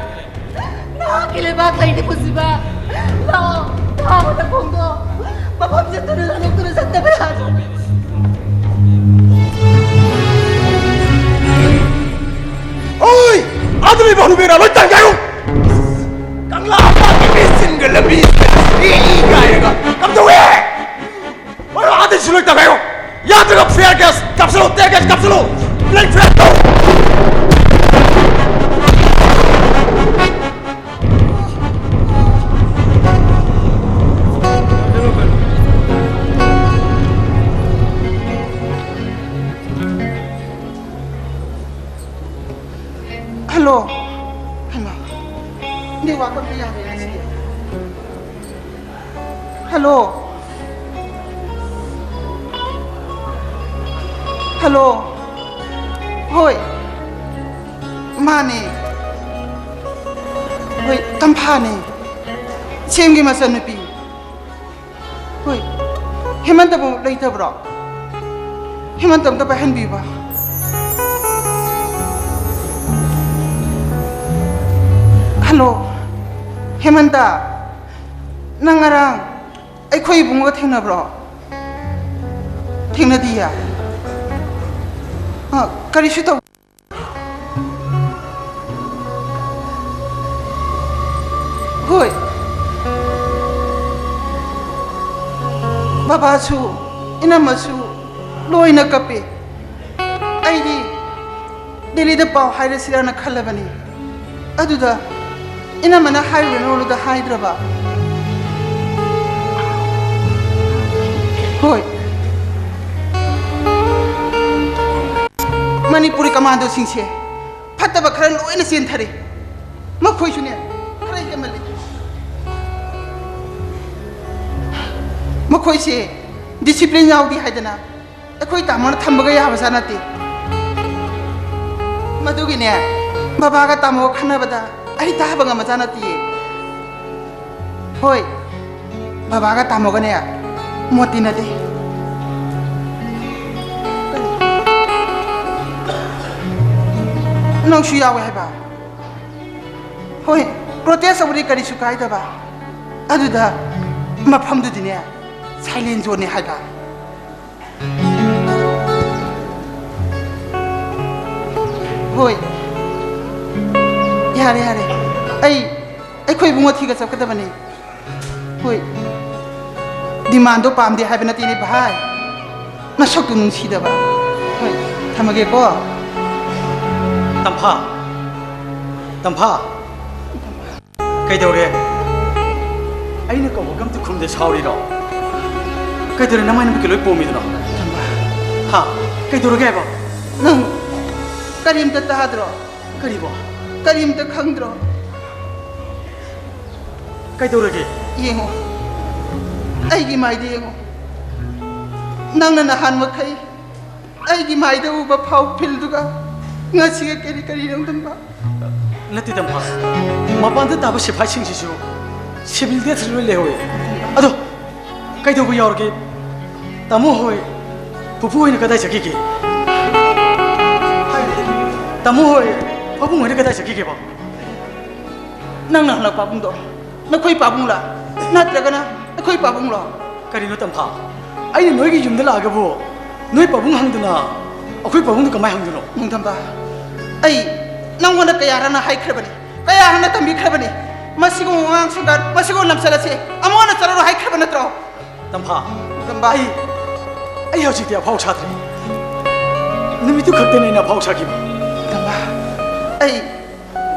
Nakakilibak lang hindi Musiba. Ako na Kongo. Mapamsa tulong sa tabrado. Oi! Adri baru mera lo tanggayo. Kangla apa bisin ke lebih ini kaya kam tu we. Baru adri sulit tanggayo. Ya tu kap fair gas, kapsulu, tegas kapsulu. Black fair tu. Hello. Hindi wako nangyari na siya. Hello. Hoy. Mane. Hoy, kampane. Siyem gi masan nupi. Hoy. Hemanta mo later bro. Hemanta mo tapahan biba. Hello, Hemanta. Nangarang, ay ko ibungo tingna bro. Tingna dia. Kari sito. Hoy. Baba su, ina masu, loy na kape. Ay di, dili da pao hayra sila na kalabani. Aduda. Ina mana highway no da Hyderabad. Hoy. Manipuri commando singse fataba khara loina sen thare ma khoi sune khara hemali ma khoi se discipline yaudi haidana akhoi tamana thambaga ya basana ti madugi ne baba ga tamo khana bada ai ta banga majana ti hoi baba ga tamo ga ne moti na de nong shu yawe hai ba hoi protest abri kari su kai da ba adu da mafam du dine silent zone ne hai ba hoi yare yare ai khoi bungo thi ga sab ka da bani hoi demand do pam de hai ba na ti ni bhai na sok tu nung si da ba hoi thamage ko Tampa Kay daw rin Ay nakawagam to kum de sauri ro Kay daw rin naman namin kiloy pumid no Ha Kay daw rin ba nang karim ta tahadro Kari ba karim ta khangdro Kay daw rin yengo ai gi mai de yengo nang na han makai ai gi mai de uba phau phil duga ngasi ga keri keri rang dam ba Nati Tampa Mapan ta taba sifai sing sisu Sibil de thlu le hoy Ado Kay daw ba yor ke Tamu hoy Pupu hoy na kadai chaki ke Tamu hoy Pupu hoy na kadai chaki ke ba nang na pabung do na khoi pabung la na traga na khoi pabung lo Kari no Tampa Ay ni noi ki yum da la ga bo Noi pabung hang du na Akoy pabung du kamay hang du no nung dam ba ai nang wona kaya rana hai khrebani kaya hana tambi khrebani masigo wang sugar masigo lamsala se amona chararo hai khrebana tro Tampa dam ba Ay hau chik dia phau cha thri Nimitu khakte nei na phau cha ki ba dam ba ai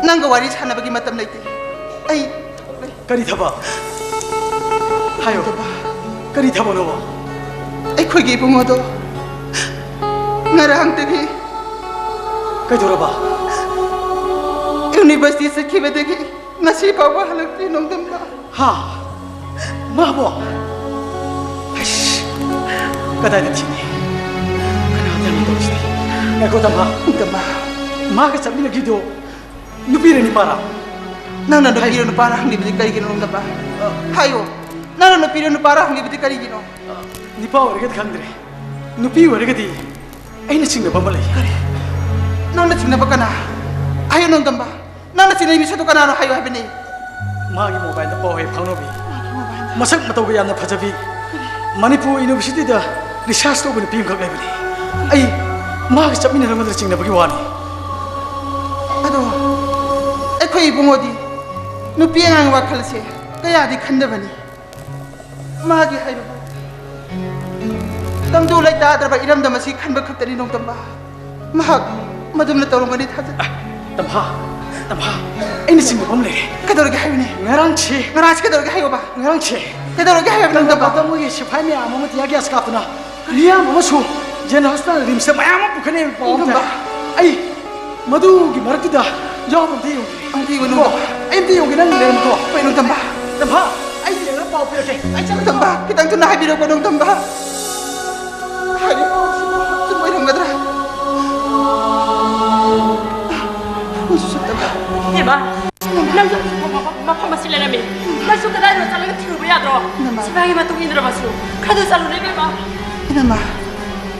nang ga wari chana bagi matam leite ai Kari thaba Hayo Kari thaba no ba ai khoi gi bungo do ngarang te gi Kay daw ba university se khibe de gi nasi pa wa halak ti nong dam ba Ha Ma bo Kadai de chini Kana da mi to sti Ay ko Tampa dam ba Ma ka sabni na gido Nupi re ni para nang na piro no para hang libdi kari gi nong dam ba hayo nang na piro no para hang libdi kari gi no Nipa ore ga khangdre Nupi ore ga di Ay na sing na ba malai nang na chingna ba kana ayo nong dam ba nang na chingna mi sa to kana no hayo habini Ma gi mobile da po he phang no bi Masak matau ga yamna phajabi Manipur University da research to bani pim khak lai bani Ay ma ga chapmi na ramad ching na bagi wani ado ai khoi bungo di nu pi ngang wa khal se kaya di khanda bani ma gi hayo tam du lai da dra ba iram da masi khan ba khatari nong tam ba ma madum na tawrong ani tha Tampa Ay na sing na bam le kador ga hayo ne Ngarang chi ngaraj kador ga hayo ba Ngarang chi kador ga hayo nong dam ba Bata mo ye sifai me ama mati yagi askap na Riya mama su Jen hospital rim se mayama bukhane pa Ba. Ay madu gi marti da job am diyo ang ti wonu ba Ay diyo gi nang lem ko pa nong dam ba Tampa ay di na pau pe ke ai chang dam ba kitang tu na habi ro ko nong dam ba hayo tu mai nong gadra Eba, nang mafam asila namin. Masu ka dahil talaga tinubo yadro. Sabagay matong indra masu. Kado sa lunay ba? ina ma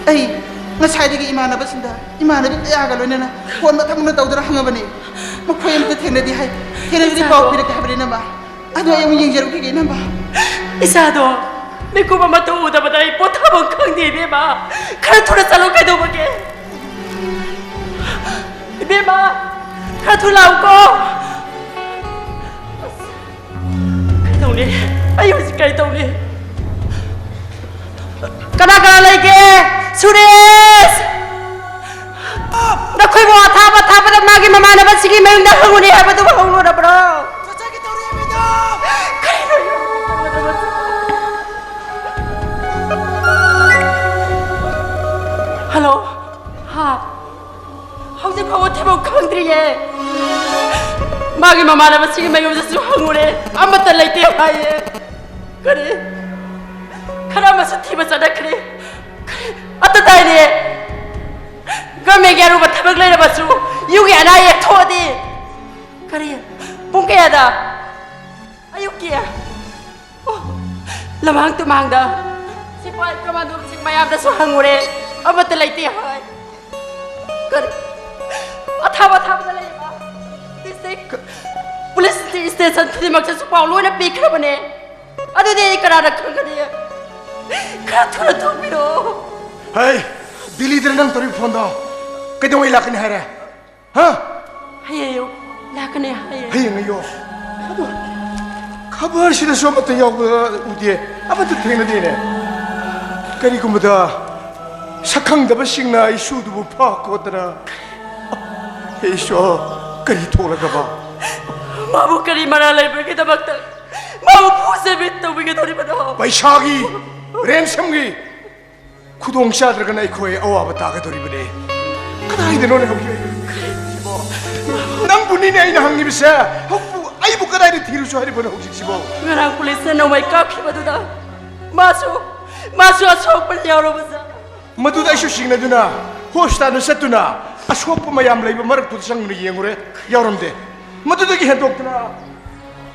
ai ngasai dagi imana basinda imana bi ya ga loina na phone ma thang na tawdra hanga bani ma khoyam te thena di hai thena di pau pira ka habri na ba ado ayam ying jaru ki na ba Isado, may kuma matuuda ba tayo po tabang kang di ba? Kaya tura sa lukay daw ba ke? Di ba? Kaya tulaw ko! Kaya daw ni, ayaw si kaya daw ni. Kana lagi! Suris! Nakoy mo atapa na magi mamana ba sige may undang nguni apa to ba na bro? Hello? Ha? hꯧzik fawo thebok khangdriye magi mamana basigi mayum su hangure amata leite haye kare khara masu thiba sada kare atta taine game gyaru ba thabak leira basu yugi ana ye thodi kare pung kaya da ayuk kia lamang tumangda sipai kamandum sing mayam da su hangure amata leite haye kare athaba da leiba district police station thidi maksa su paw loina pikra bane adu de kara rakhangani kara thura thopiro hey dili dir nang tori phone do kedong ila kini hare ha hayo lakane hayo hey ngayo khabar sida so mat yaw udie abatu thengna dine kari kumada sakhang da basingna isu du pha ko dra hey so kari thola ga ba mabu kari mara leiba ke dabakta mabu phuse bit to bige thori bado paisagi ransom gi khudong sha dra ga nai khoi awa ba ta ga thori bane kadai de no ne hoki nang buni ne ina hangi bisa hokbu ai bu kadai de thiru so hari bane hoki sibo ngarang police no mai ka khibadu da masu asok pa yaro basa madu da isu singna duna hosta no setuna asok pa mayam leiba marak tu sang ni yengure yaramde madu da gi hendokna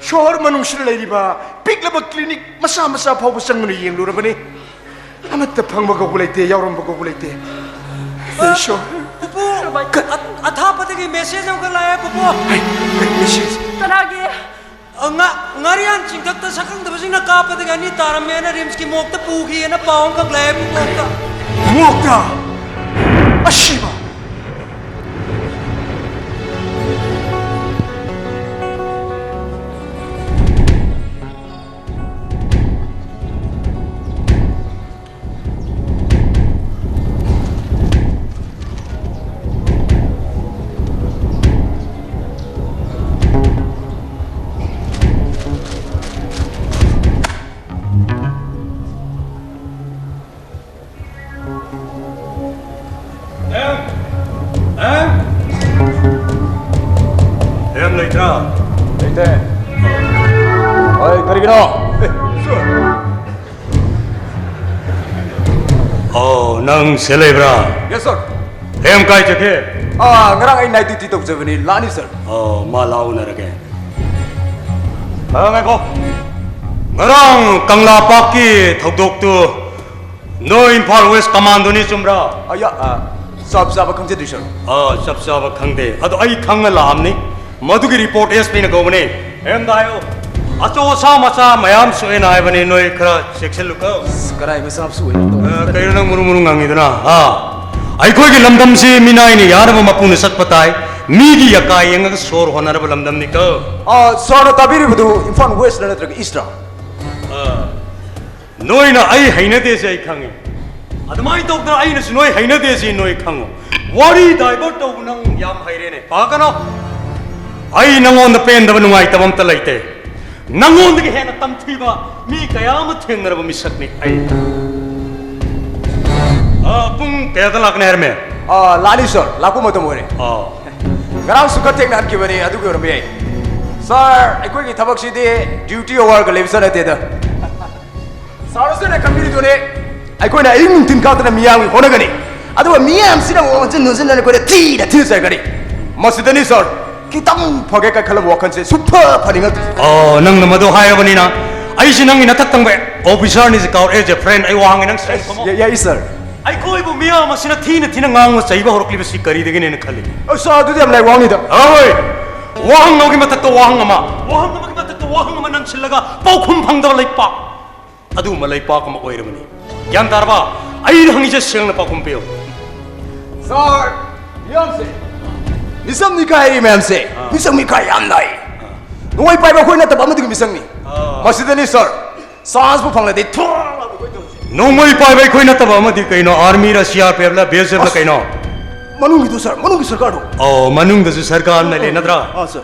shohar manung sir leiriba piklaba clinic masa masa phau sang ni yenglu rabani amat phang ba ko leite yaram ba ko leite sho अथा पते मेसेज अमक लाए पुपो message tanagi ngarian chingdak ta sakang da basing na kapate gani taramena rims ki mok ta pugi na paong ka lae pupo ka mokta ashiba em leitra Leite. Oi, karigino. oh nang celebra Yes sir. em kai chake Ngarang ay night duty tok javani lani sir. oh malau na rage ngai ko ngarang kangla paki thodok tu no Imphal West command ni chumra Aya, sab khangje du sir. sab sab khangde ado ai khang la amni मधुगी रिपोर्ट एसपी ने गौबने एम दायो अचो सा मसा मयाम सुएना है बने नोय खरा सेक्शन लुका Karai masam su. कई रंग मुरु मुरु ngangi dana ha ai khoi gi lamdam se minai ni yar ma mapun sat patai mi gi yakai yang ga sor honar ba lamdam ni ka Sir tabiri budu Imphal West na tra East ra. noy na ai haina de se ai khangi admai tok na ai na noy haina de se noy khango wari divert to nang yam haire ne pa kana ai nangon da pen da nungai tamam ta laite nangon de hena tam thiba mi kayam thengnar ba misak ni ai pung kaya da lakne her me Lani sir, laku mo to mo re. Ngarang su katek nan ki bani adu ko ram yai. Sir, ai koi ki thabak si de duty hour ga lev sir ate da. Sir su ne kamiri to ne ai koi na ing tin ka ta miyang hona gani. Adu miyam sina mo chen no chen na ko de ti da ti sir gani. Masidani sir. Kitang phage ka khala wakan se super phaninga nang na mado hai bani na ai si nang ina tak tang ba officer ni ka as a friend ai wang nang stress ko yeah sir ai koi bu miya masina thina ngang sai ba horkli besi kari de ne na khali sir adu am lai wangi da oi wang no gi matak to wang ma gi matak to wang ma nang silaga pau khum phang da lai pa adu ma lai pa ka ma oi ramani yan darba ai hangi je seng na pa khum peo sir yam se misam ni kai ma'am se misam ni kai am nai noi pai ba khoi na ta ba ma du misam ni masidani sir sans bu phang la de thwa no mai pai bai khoi na ta ba ma di kai no army ra CRPF la BSF la kai no manung gi sir ka do manung da su sarkar na le na dra sir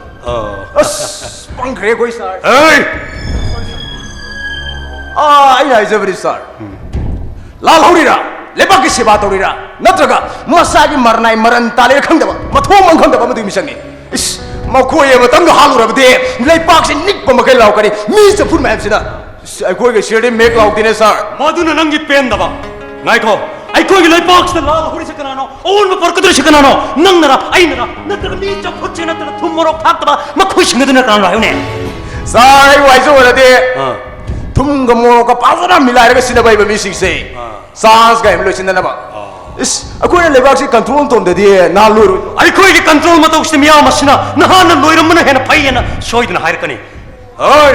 as pang gre koi sir ai ai ai jabri sir lal hori ra लेबाक की सेवा तौरीरा नत्रगा मसागी मरनाई मरन ताले खंगदबा मथों मन खंगदबा मदु मिसंगी इस मखोय मतंग हालुरबदे लेपाक से निक पमखे लावकरी मी से फुट मैमसिना अखोय के शेडे मेक लाउदिने सर मधुना नंगी पेंदबा नाइको अखोय के लेपाक से लाल होरी से कनानो ओन में परकदर से कनानो नंगनरा आइनरा नत्र मी च फुटसे नत्र थुमरो फाक्तबा मखोय सिंगदना कान रायोने सर वाइजो वरदे तुम मोरो का पाजरा मिलाएगा सिनबाई बमी सिंसे सांस का हमलो सिननबा इस अखोय लेबाक से कंट्रोल तोम दे ना लुरु अखोय के कंट्रोल मतौ से मिया मसना नहान लोइरमन हेन फैयना सोइदना हायरकनी ओय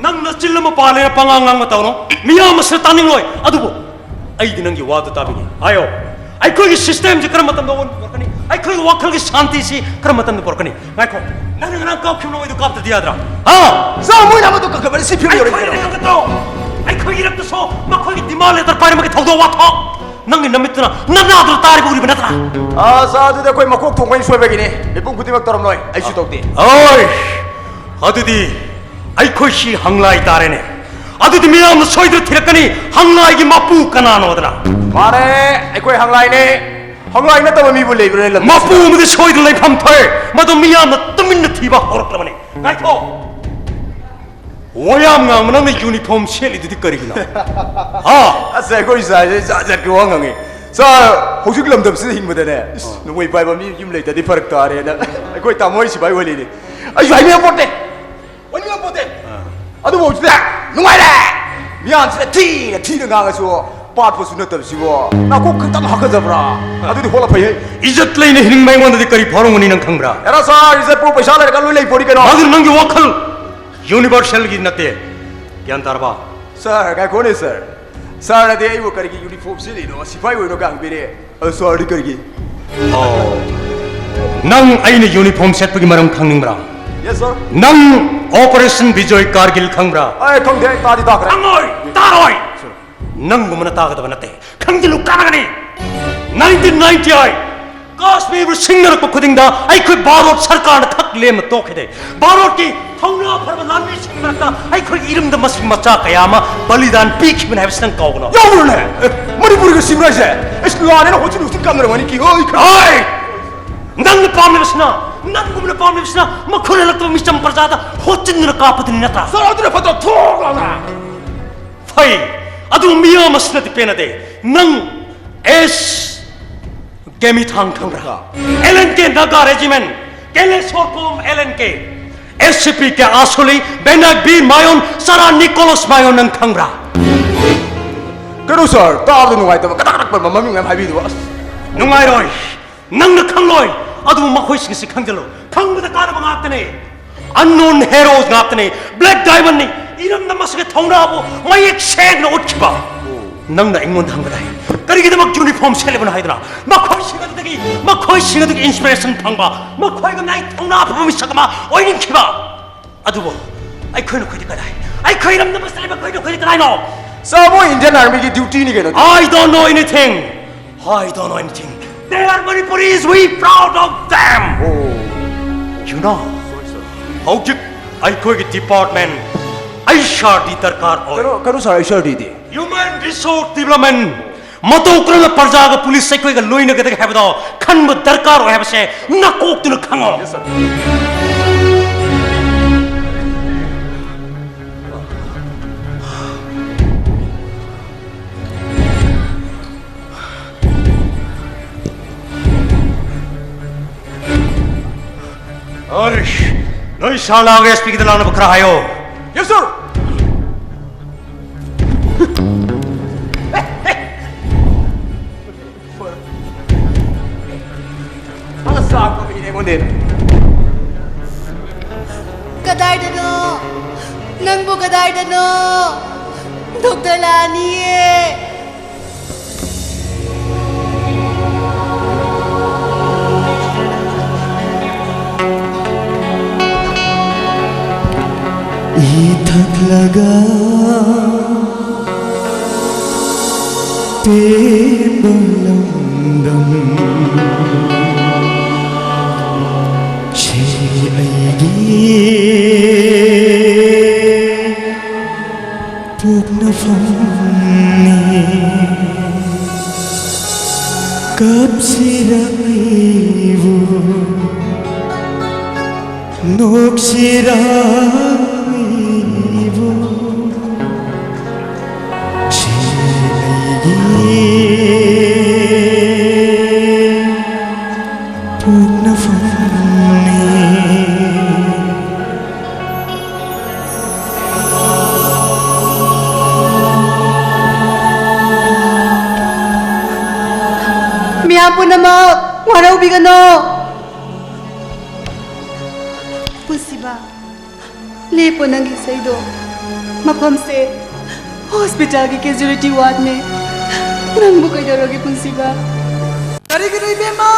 नंग न चिल्लम पाले पंगांगांग मतौनो मिया मस तानिंग लोय अदुबो आइदि नंगी वाद ताबिनी आयो अखोय के सिस्टम जे करम मतम दोन परकनी अखोय के वखल की शांति सी करम मतम परकनी नाइखो नंग न काप खिम लोय दु काप दियाद्रा हां सा मोय ना मतो कबल सी फिर योरे अखोय की रक्त सो मखोय की दिमाग ले तर पारे मके थौदो वाथो नंगी नमितना ननादो तारि बुरी बनतरा सा दे कोई मकोक थोंगै सोयबगिने बेपुं खुदिमक तरम लोय आइसु तोक्ते ओय अदुदी अखोय सी हंगलाई तारेने अदुदी मियाम सोइद्र थिरकनी हंगलाई की मपू कनानोदरा मारे अखोय हंगलाई न तब मी बुले ब्रे लम मपू मुदे सोइद्र लेफम थे मदो मियाम तमिन थीबा होरकलबने गाइथो ओयाम ngang यूनिफॉर्म सेलिदि करिगिना हा असे कोई जा के वांगंगे सा होजुक लमदम से हिंबदने नोय बायबा मी युम लेतदि फरक तारे ना अखोय तामोय सिबाय वलिनि अय हाइमे पोटे वनि पोटे अदु बोजुदा नुमाइले मियान से थी गागासो पाट पसु नतबसिबो नाको खतम हखजब्रा अदुदि होला फै इज्जत लेने हिंग मैंगोंदि करि फरोंगनि नंग खंगब्रा एरा सा इज्जत पो पैसा लेका लुइ पोडी कनो अदु नंगी वखल यूनिवर्सल की नते ज्ञान तारबा सर का कोने सर दे आइबो करगी यूनिफॉर्म से नो सिपाई होइनो गांग बेरे सर करगी ओ नंग आइने यूनिफॉर्म सेट पगी मरम खंगनिंगब्रा यस सर नंग ऑपरेशन विजय कारगिल खंगब्रा अय खंगदे तादि ताकरा खंगोय तारोय नंग गुमना तागदब नते खंगदिलु कानगनी 1998 काश्मीर सिंगर को खुदिंगदा अखोय बारोट सरकार थक लेम तोखेदे बारोट की थौना फरब लामी सिंगरता अखोय इरमद मसिंग मचा कयामा बलिदान पीखिबन हैबसन कावगनो यावरने मणिपुर के सिमरासे इस लाने होचिन उसिन कामरे वनि की ओय नंग पामनेबसना नंग गुमना पामनेबसना मखोले लगतो मिचम प्रजादा होचिन कापदिन नता सर अदुने फतो थोगला फै अदु मिया मसनति पेनदे नंग एस गेमी थांग खंगरा एलएनके नगा रेजिमेंट केले सोरकोम एलएनके एससीपी के आसुली बेनक बीर मायोन सारा निकोलस मायोन नंग खंगरा करो सर ताब नुवाइ तब कटक पर मम्मी ngam हाइबि दो नुंगाइ रोय नंग न खंगलोय अदु मखोय सिंग खंगजलो खंगद कार बंगातने अननोन हेरोज नातने ब्लैक डायमंड नि इरम नमसगे थौनाबो मयक सेग न उठबा नंग न इंगोन हंगदाय करिगिदमक यूनिफॉर्म सेलेबन हाइदरा मखोय सिंगदगी इंस्पिरेशन फंगबा मखोय ग नाइ थौना फबमि सकमा ओइनिं खिबा अदुबो अखोय न खोदि कदाय अखोय रम न मसले मखोय न खोदि कदाय नो सबो इंडियन आर्मी की ड्यूटी नि गेनो I don't know anything they are Manipuris we proud of them you know hojik अखोय की डिपार्टमेंट आईशादी दरकार करो सर आईशादी दे Human Resource Development मतो उकरन प्रजाग पुलिस से कोई लोइन गदे हैबदो खनब दरकार हैबसे नकोक तुन खंगो और नई साल आगे एसपी की दलान बखरा आयो यस सर कदाइदनो नंगबो कदाइदनो डॉक्टर लानिए थक लगा तेबलंदम छे अयगी पुग्न फमने ꯅꯨꯡꯁꯤꯔꯛꯏꯕꯨ ꯅꯣꯛꯁꯤꯔꯛꯏꯕꯨ Miyapo naman! Waraw bigano! Punsiba, lepo nang gisay do. Mapam se, hospital ki casualty ward ne. Nang bukay darogi punsiba. Karigiri bema!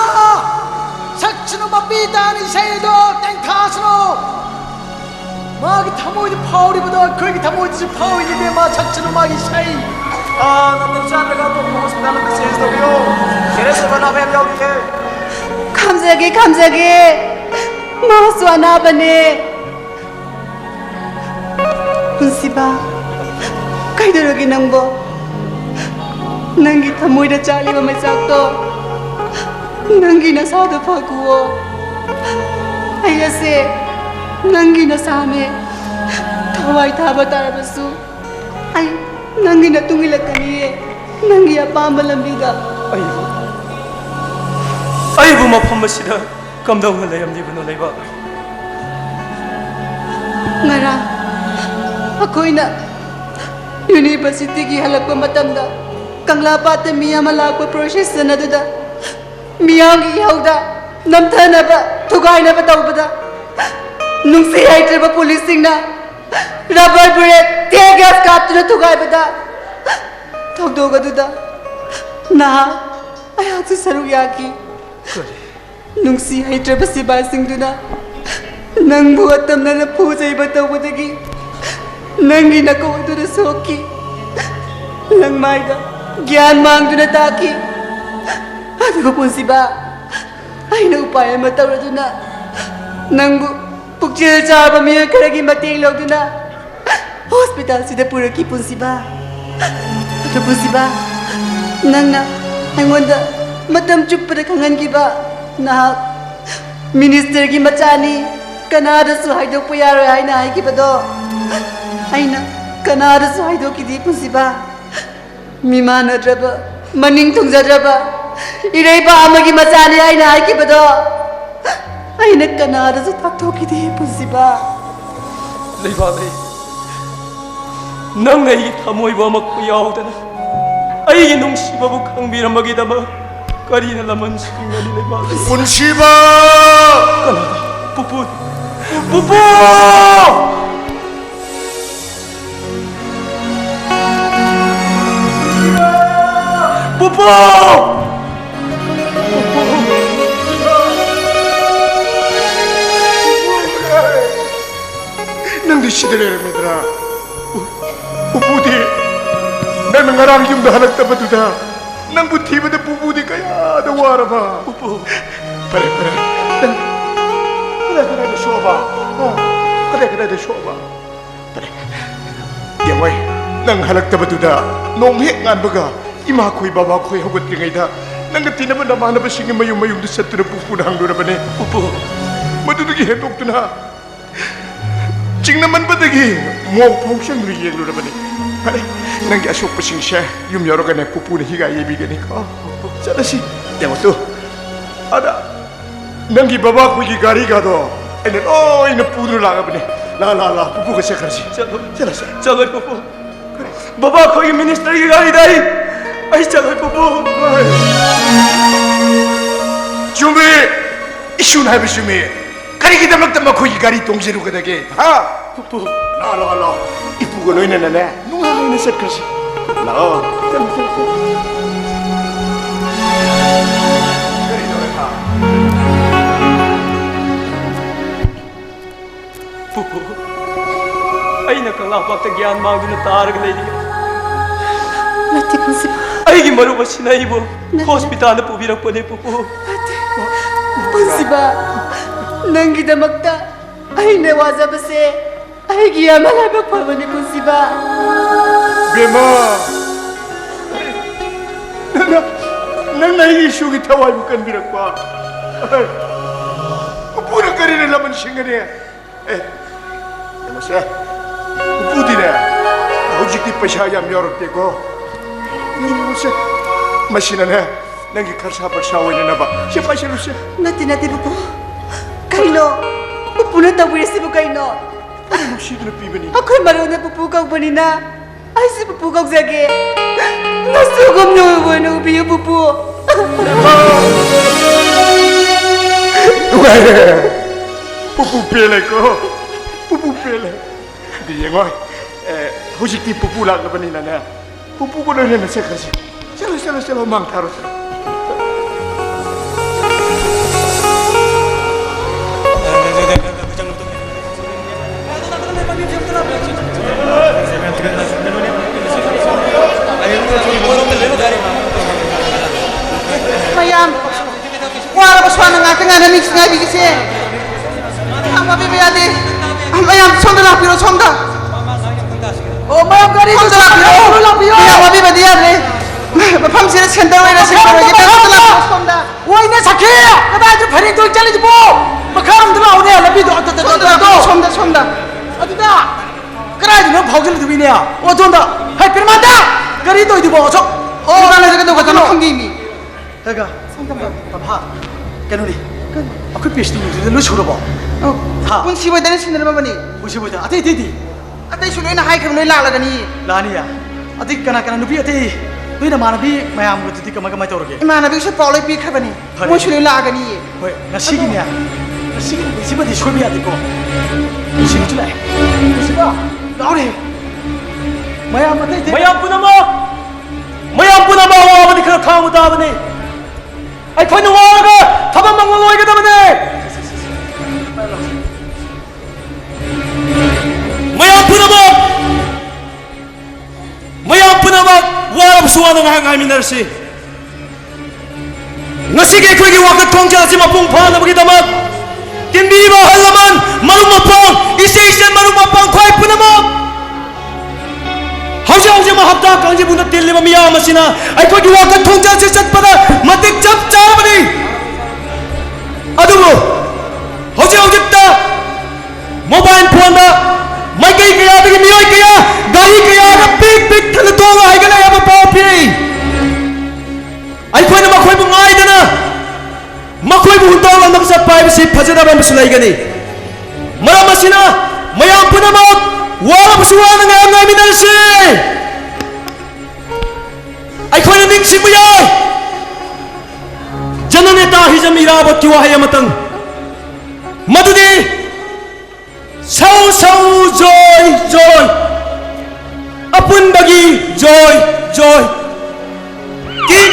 Sakchino mapita ni sayado tengkasno! Magi thamoy di pauri bado koi ki thamoy di pauri ni bema sakchino magi say. Namdam chan laga to hospital में सेज दो यो. केरे से बना मैं जाऊँ के. Kamzage! Mahaswana bane! Punsiba, kay darogi nang bo. Nangi thamoy da chali ba may sakto. Nangi na sado pagkuo. Ayase, nangi na same. Taway taba tarabasu. Ay, nangi na tungilak kaniye. Nangi apamba lambiga. ꯑꯩꯕꯨ ꯃꯐꯝ ꯑꯁꯤꯗ ꯀꯝꯗꯧꯅ ꯂꯩꯔꯝꯂꯤꯕꯅꯣ ꯂꯩꯕꯥꯛ Ngarang, ako'y na university halakpa matamda. Kanglapata miya malakpa process na duda. Miyang ihawda, namtana ba, tugay na ba tawbada. Nung CI ba policing na, rubber bullet, tear gas kapto na tugay ba da. Tawdo ka duda. Na, ayaw sa saruyaki. Nung CI ba si Basing duna, nang buhatam na napusay ba tawbadagi. Nang ginagawa doon na soki. Nang mayda, gyan mang doon na taki. Ano ko po si ba? Ay naupaya matawra doon na. Nang pugchil sa pamilya karagi matilog doon na. Hospital si Dapura ki po si ba? Ano po si ba? Nang na, ang wanda, matamchuk pa na kangan ki ba? Na, minister ki machani, kanada suhay daw po yaro ay na ay ki ba do? Ay na, kanada suhay daw ki di po si ba? Mimana draba, maning tungza draba, iray pa amagi machani ay na ay ki ba do? Ay na, kanada sa takto ki di po si ba? ꯂꯩꯕꯥꯛ ꯅꯪ ꯑꯩꯒꯤ ꯊꯃꯣꯏꯕꯨ ꯑꯃꯛꯄꯨ ꯌꯥꯎꯗꯅ ꯑꯩꯒꯤ ꯅꯨꯡꯁꯤꯕꯕꯨ ꯈꯪꯕꯤꯔꯝꯕꯒꯤꯗꯃꯛ ꯀꯔꯤꯅ ꯂꯃꯟ ꯁꯤꯡꯒꯅꯤ ꯂꯩꯕꯥꯛ ꯄꯨꯟꯁꯤꯕ ꯀꯅꯥꯗ ꯄꯨꯄꯨ ꯄꯨꯄꯨ ꯄꯨꯄꯨ ꯅꯪꯗꯤ ꯁꯤꯗ ꯂꯩꯔꯝꯃꯤꯗ꯭ꯔꯥ ꯄꯨꯄꯨꯗꯤ ꯅꯪꯅ ꯉꯔꯥꯡ ꯌꯨꯝꯗ ꯍꯜꯂꯛꯇꯕꯗꯨꯗ ꯅꯪꯕꯨ ꯊꯤꯕꯗ ꯄꯨꯄꯨꯗꯤ ꯀꯌꯥꯗ ꯋꯥꯔꯕ ꯄꯨꯄꯨ ꯐꯔꯦ ꯐꯔꯦ ꯅꯪ ꯀꯗꯥꯏꯗ ꯁꯣꯛꯑꯕ ꯀꯗꯥꯏꯗ ꯁꯣꯛꯑꯕ ꯐꯔꯦ ꯌꯦꯡꯉꯣꯏ ꯅꯪ ꯍꯜꯂꯛꯇꯕꯗꯨꯗ ꯅꯣꯡ ꯍꯦꯛ ꯉꯥꯟꯕꯒ ꯏꯃꯥꯈꯣꯏ ꯕꯕꯥꯈꯣꯏ ꯍꯧꯒꯠꯇ꯭ꯔꯤꯉꯩꯗ ꯅꯪꯒ ꯇꯤꯟꯅꯕ ꯅꯃꯥꯟꯅꯕꯁꯤꯡꯒꯤ ꯃꯌꯨꯝꯗ ꯆꯠꯇꯨꯅ ꯄꯨꯄꯨꯅ ꯍꯪꯂꯨꯔꯕꯅꯦ ꯄꯨꯄꯨ ꯃꯗꯨꯗꯒꯤ ꯍꯦꯟꯗꯣꯛꯇꯨꯅ ꯆꯤꯡꯅꯃꯟꯕꯗꯒꯤ ꯃꯣꯛ ꯐꯥꯎ ꯆꯪꯗꯨꯅ ꯌꯦꯡꯂꯨꯔꯕꯅꯤ ꯐꯔꯦ ꯅꯪꯒꯤ ꯑꯁꯣꯛꯄꯁꯤꯡꯁꯦ ꯌꯨꯝ ꯌꯧꯔꯒꯅꯦ ꯄꯨꯄꯨꯅ ꯍꯤꯒꯥꯏ ꯌꯩꯕꯤꯒꯅꯤꯀꯣ ꯆꯠꯂꯁꯤ ꯌꯦꯡꯉꯣ ꯑꯗ ꯅꯪꯒꯤ ꯕꯕꯥꯈꯣꯏꯒꯤ ꯒꯥꯔꯤꯒꯗꯣ ꯑꯩꯅ ꯂꯣꯏꯅ ꯄꯨꯗꯨꯅ ꯂꯥꯛꯑꯕꯅꯤ ꯂꯥ ꯄꯨꯄꯨꯒ ꯆꯠꯈ꯭ꯔꯁꯤ ꯆꯠꯂꯁꯤ ꯆꯠꯂꯣꯏ ꯄꯨꯄꯨ ꯕꯕꯥ ꯑꯩꯈꯣꯏꯒꯤ ꯃꯤꯅꯤꯁꯇꯔꯒꯤ ꯒꯥꯔꯤꯗ ꯑꯩ ꯆꯠꯂꯣꯏ ꯄꯨꯄꯨ ꯆꯨꯝꯃꯤ ꯏꯁꯨꯅ ꯍꯥꯏꯕ ꯆꯨꯝꯃꯤ ꯀꯔꯤꯒꯤꯗꯃꯛꯇ ꯃꯈꯣꯏꯒꯤ ꯒꯥꯔꯤ ꯇꯣꯡꯖꯔꯨꯒꯗꯒꯦ ꯍꯥ ꯄꯨꯄꯨ ꯂꯥꯛꯑꯣ ꯏꯄꯨꯒ ꯂꯣꯏꯅꯅꯅꯦ ꯅꯨꯡꯉꯥꯏꯅ ꯆꯠꯈ꯭ꯔꯁꯤ ꯂꯥꯛꯑꯣ ꯄꯨꯄꯨ ꯑꯩꯅ ꯀꯪꯂꯥꯄꯥꯛꯇ ꯒ꯭ꯌꯥꯟ ꯃꯥꯡꯗꯨꯅ ꯇꯥꯔꯒ ꯂꯩꯔꯤ Nati Punsiba, ꯑꯩꯒꯤ ꯃꯔꯨꯞ ꯑꯁꯤꯅ ꯑꯩꯕꯨ ꯍꯣꯁꯄꯤꯇꯥꯜꯗ ꯄꯨꯕꯤꯔꯛꯄꯅꯦ ꯄꯨꯄꯨ Punsiba, nangidamakta, ay nawazabase, ay giyamalabak pa ba ni Punsiba? ꯕꯦꯃꯥ nang nahi isu ki thawai bukan birakpa pura karina laman singane masa pudi na hojik ki paisa yam yorte ko masa masina na nangi kharsa parsa hoina na ba se paisa lusa Nati pupu. Kaino? Pupu na tawiri si mo kaino. lusi na pibani Ako'y marunong pupu kang panina. Ay si pupu kang sagi. Nasugom na ubo na ubiyo pupu. pupu pele ko pupu pele di ngoy hojik ti pupu lak na banina na pupu ko na na sa kasi selo mang taro Mayam, wala ba suwan ng ating nga mix nga bigisi? Ang mabibiyadi, mayam, sonda lang piro, sonda. Oh, mayam gari, sonda lang piro. Kaya mabibiyadi yan eh. Mapam sila senda way na sila kita sonda lang sonda. Why na sakhe? Kaba ju phari to chali bo. Makam dala one labi do Sonda. aduda. Kara no phawjil du bine ya. O jonda. Hai pirmanda. Gari to idu bo so. Oh, wala na kita kata nakang gimi. Daga. Papa. Kanuni. Aku pesti ni lu churo bo. Oh, Ha. pun siwa dani sinir ma bani. Busi bo da. Ate di. Atay sulay na hay kam lay lak lagani. Lani ya. Ate kana nubi ate. Noi na manabi mayam go ti kama tawroge. Imana bi sa paulay pi khabani. Phare. Mo sulay lagani. Hoi, ngasi gi ne. Ngasi gi siba di shobi ate ko. Sing tu lai. Siba. Laure. Mayam ate te. Mayam puna mo wa ni kha khamu da bane. Ai khoi no wa ga thabam mang loi ga da bane. Mayam puna mo wa suwa na ngai minarsi. Ngasi ge khoi gi wa ka thong cha si ma pung pha na bagi da ma. Kimbi ba halaman maru ma pong ise maru ma pong khoi puna mo. Hauja ma hapta kangji buna tilli ma miya masina ai khoi gi wa ka thong cha si chat pada matik chap cha bani. Adubo hauja ta mobile phone da mai kai kaya bagi miyoi kaya gari kaya ga big thal to ga ai ga ya ba pa pi ai khoi na ma khoi bu ngai da na ma khoi bu to la nam sa pai si phajada ba musulai ga ni mara masina mayam puna ma wala bu suwa na ngai mi na si ai khoi na ning si bu ya janane ta hi jamira ba kiwa hay matang madudi sau joy apun bagi joy kin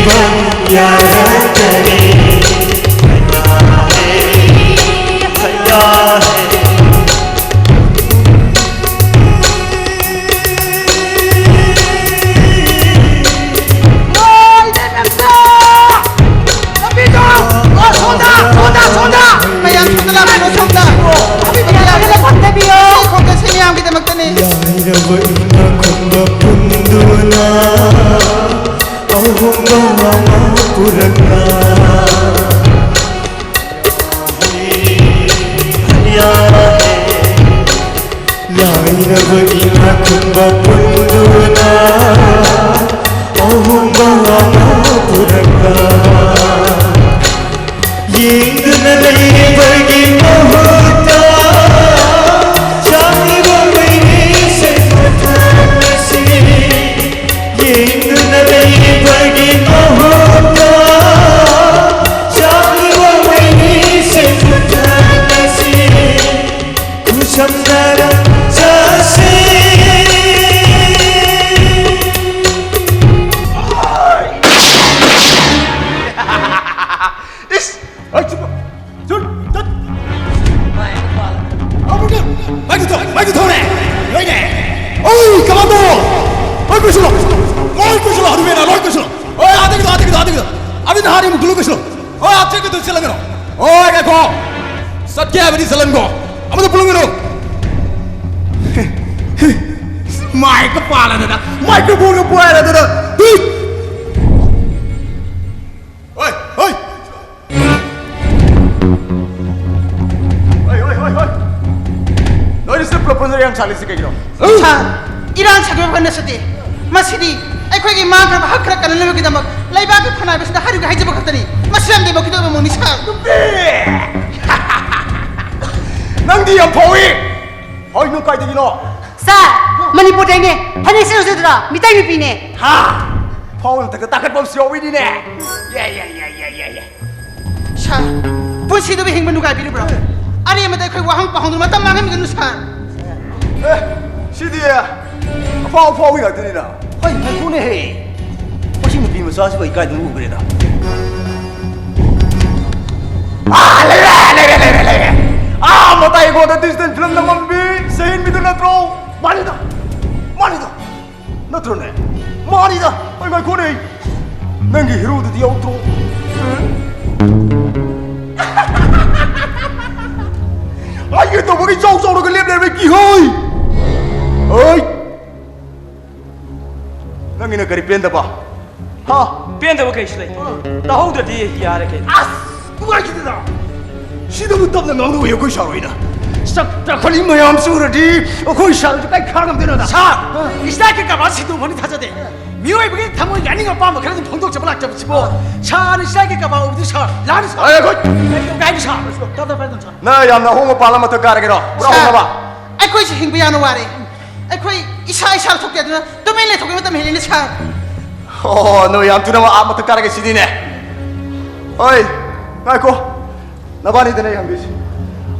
Koi mayam sundala mo sunda abi bagya na konde biyo konde se miyam kita magtani yairava inna kumba punduna ahunga mama purana yairava inna kumba punduna ahunga mama purana yeng nadai bagi mahota jani bagi se yeng nadai bagi mahota jani bagi se kusham nara jase 마이크 터네 여기네 어이 가만둬 마이크 실어 하루메나 마이크 실어 안 되겠다 아비는 하리면 글로 실어 앞쪽에도 실어면 이거 satke abadi salam ko amado pulungan 마이크 빨아내다 마이크 보고 보아야 되나 어이 너희 스 프로포즈 yang salis ke kiro cha iran chagyo kan nasati masidi akhoi gi mang ka hak kan lelu ki damak laiba ka khana besda haru ga haje bakatani masram de bakito mo nisa nangdi yang poi hoi no kai de no 사 머니포 댕게 하니 쓰러들어 미타이 미피네 ha poi ta ka bom sio wi ni ne yeah cha pusi do be hing manu ga bi bro ari ma de khoi wa hang pa hong ma tam ma ga mi ga nusa 시디야 파워 위가 되니라 아이 그네 해 혹시 비면 사시고 이까지 누구 그래다 뭐다 이거 나 디스턴 필름 넘비 세인 미들 나트로 말이다 나트로네 말이다 얼마 고네 난게 히로드 디아우트로 이게 또 뭐기 쪽쪽으로 그 랩랩 왜 기호이 어이 너희는 그리 뺀다 봐 뺀다고 계시래 나 홍도 뒤에 야래 게 누가 기대다 시도부터 없는 너는 왜 여기 샤로 이나 싹다 걸린 모양 암수르디 거기 샤로 빨리 가면 되나다 자, 이 시작할까 봐 시도 보니 타자대. 미워해 보기 담을 야닝 오빠 뭐 그래도 봉독 잡을 악잡을 치고 차는 시작할까 봐 우리 차 라는 차. 아이고 가이드 차. 따다 빨리 차. 나 얌나 홍어 빨라면 더 가르게로 뭐라고 봐 akhoi si hing bi anu ware akhoi isa thok ya duna to men le thok ma tam helene cha 너 얌투나 아무것도 가르게 시디네 어이 아이고 나바니 되네 양비시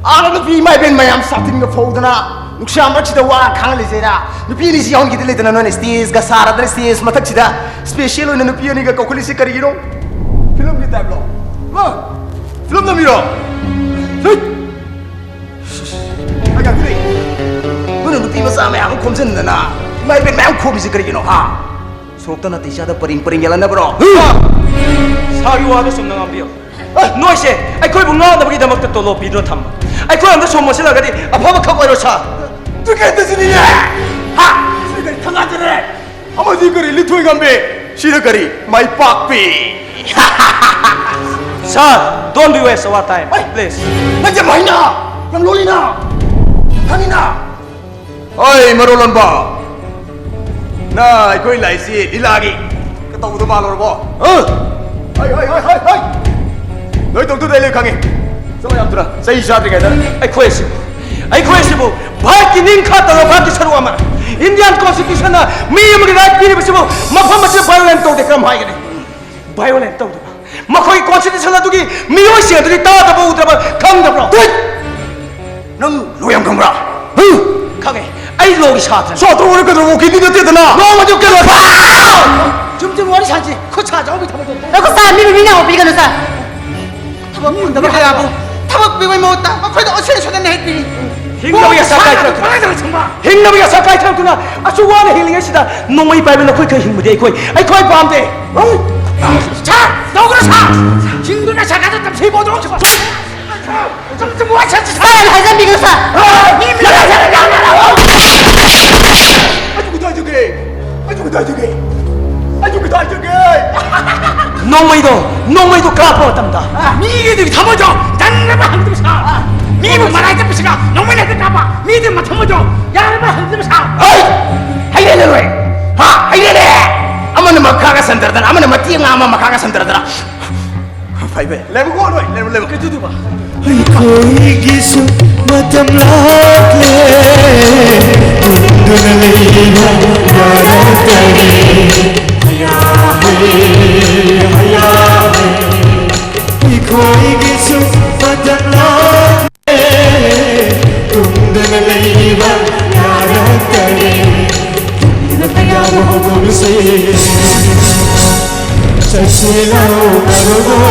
아라도 비마이 벤 마얌 사팅가 포드나 눅샤 마치다 와 칸리제라 누피니시 형기 들리드나 너네 스테이스가 사라들 스테이스 마탁치다 스페셜 오는 누피니가 코콜리시 카리기로 필름 기 타블로 뭐 필름 남이로 아가 그래 너는 누피 마사 마양 콤전나 마이 벤 마양 코비시 카리기노 속도나 대샤다 버링 야라나 브로 사유와도 somnang ambiyo 노이세 아이콜 bunga 나보기 담았다 또 비도 탐 아이콜 안다 소모실라 가디 아파바 카고로 차 누가 뜻이냐 시르가리 탕아들래 아마디 거리 리토이 감베 시르가리 마이 빡비 Sir, don't be waste our time please 나게 마이나 yang 로이나 탕이나 어이 마롤런 나 이거이 라이시 일라기 그따구도 말로 봐 하이 너희 동도 내려 강해 서마 얌들아 세이 샤드가 나 아이코에시부 바이키 닝카타로 바이키 사루아마 인디안 컨스티튜션나 미음을 라이트 비리브시부 마파마시 바이올렌트 오데 그럼 하이게네 바이올렌트 오데 마코이 컨스티튜션나 두기 미오시 애들이 따다 보우드라마 강다브로 넌 로양 강브라 강해 아이 로기 샤트 샤드 오늘 그대로 오기 니가 되더나 너무 좋게 좀 머리 차지. 그 차자 오비 타면 돼. 너그 사 미리 미나 오비가 너사 ꯃꯈꯣꯏꯗ ꯑꯣꯁꯦ ꯁꯣꯗꯅ ꯍꯦꯛꯄꯤꯔꯤ ꯍꯤꯡꯅꯕꯒꯤ ꯁꯔꯀꯥꯔ ꯊꯝꯕ ꯍꯤꯡꯅꯕꯒꯤ ꯁꯔꯀꯥꯔ ꯊꯝꯗꯨꯅ ꯑꯁꯨꯛ ꯋꯥꯅ ꯍꯤꯡꯂꯤꯉꯩꯁꯤꯗ ꯅꯣꯡꯃꯩ ꯄꯥꯏꯕ ꯅꯈꯣꯏ ꯈꯔ ꯍꯤꯡꯕꯗꯤ ꯑꯩꯈꯣꯏ ꯄꯥꯝꯗꯦ 자, 너그러 사. 진도나 사가도 땀 세고 들어. 좀 뭐하셨지? 하자 미교사 아주 그다저게. 농마이도 까빠왔답니다. 미기들이 담아줘. 단내만 한점 사. 미국 말할 때 비시가 농민한테 까봐. 미들만 담아줘. 야만 한점 사. 어이, 하이래는 왜? 하, 하이래네. 아무나 막 가가 산다더라. 아무나 막 뛰어 아마 막 가가 산다더라. 파이브. 레몬 고노. 레몬 그 두두 봐. कोईगिसु मतम लागे दुन लेवा यारतरे हया हे कोईगिसु मतम लागे दुन लेवा यारतरे नया मोहन से चचेलाओ करो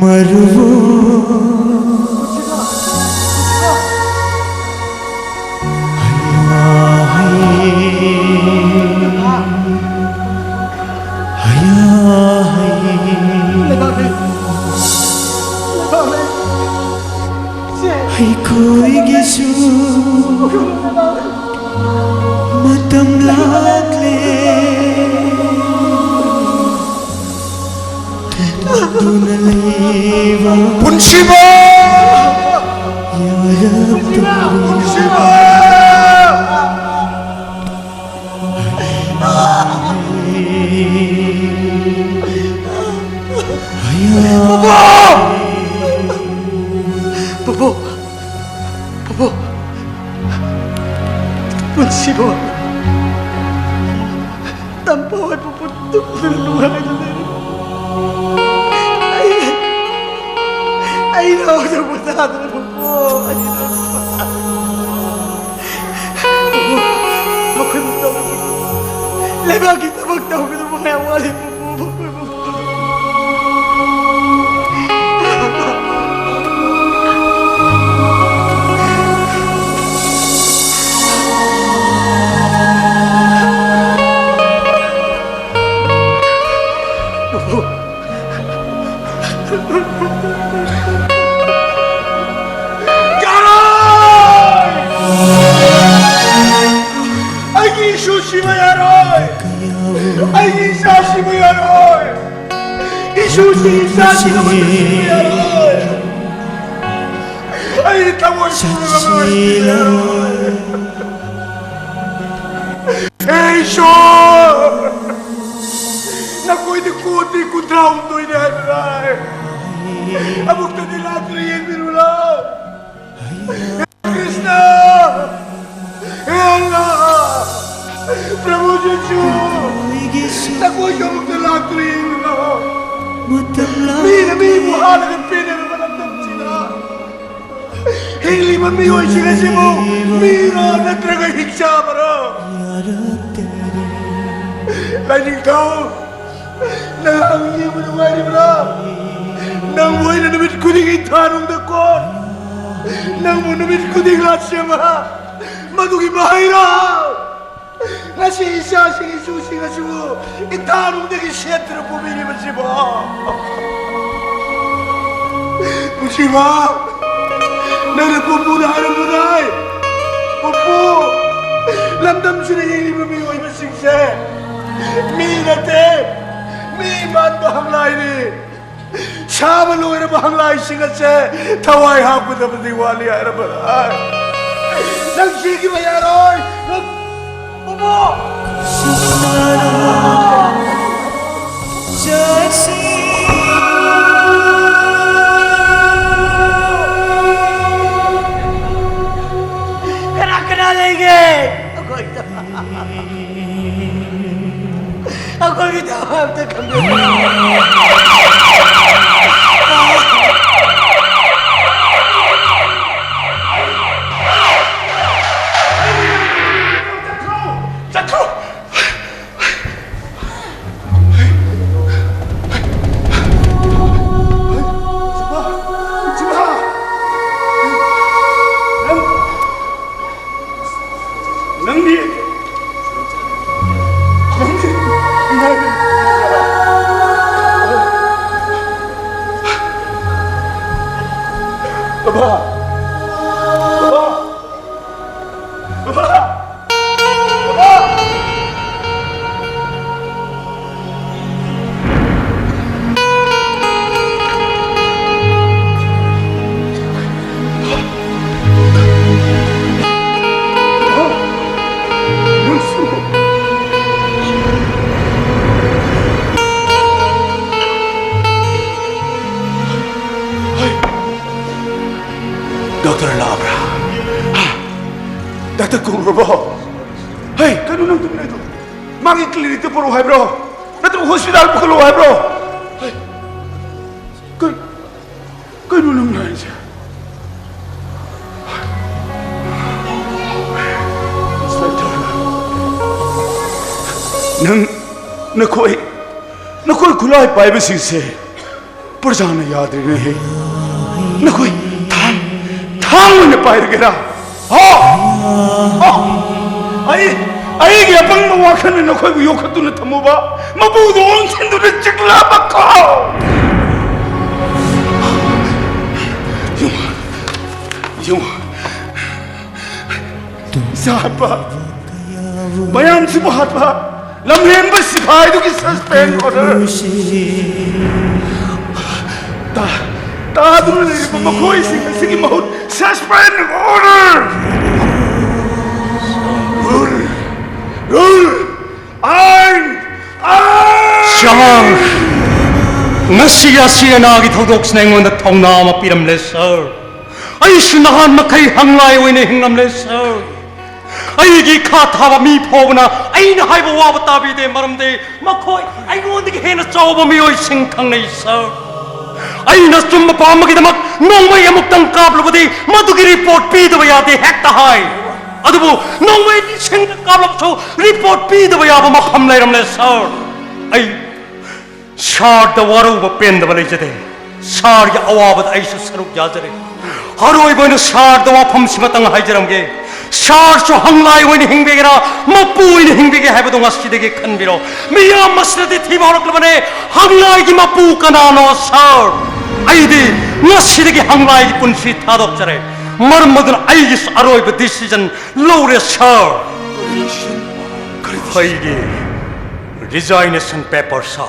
मरुवो कोईगिसु मतम लागले 분시보! 분시보! 부부 분시보 땀바와 부부 뚝뚝 누워가지고 Ay, no, no po sa atin po po. Ay, no, makoy magtawag po. Laga kita magtawag ng mga wali po po. 상식이 뭐야, 어머! Kena lagi. Aku kita apa kami? Dokter Labra, Dokter Kuro bro, hey, kanu nang tumne tu, magi klinik tu perlu hai bro, nanti hospital perlu hai bro, hey, kanu nang nai je, nakoi kulai pai besi se, perjalanan yaad rahe, nakoi Hang ni pai kira, ai dia pang mawakan ni nakoi yo khatu na thamu ba, mabu don sindu na chikla bakko. Yung, siapa? Bayam sibuhat ba? Lamhen ba sikhai tu ki suspend order. Tahu ni makoi sigi mahut suspend order. Rule. Shang. Nasi Asiana ki thodok sneng on the thongna ma piram le sir. Ai sunahan makai hanglai wene hingam le sir. Ai gi kha thawa mi phobna ai na hai ba wa ta bi de maram de makoi ai ngon de hena chawba mi oi sing thang nei sir. Ai na summa pam gi damak nongmai amuk tang kap lu budi madu gi report pi de ya de hek ta hai. Adubu nongmai ni sing kap lu so report pi de ya ba ma kham lai ram le sir. Ai Shar the waru ba pen da bale jade. Shar ya awabad ai su saruk ya jare. Haroi boina shar da wa pham simatang hai jaram ge. Shar so hanglai wini hingbe gira mapu wini hingbe ge hai ba dong aschi de ge khan biro. Miya masrati thi barok le bane hanglai gi mapu kana no shar. Ai di nasi de ge hanglai gi punsi thadok jare. Marmadun ai gis aroi ba decision lore shar. Hai ge resignation paper sa.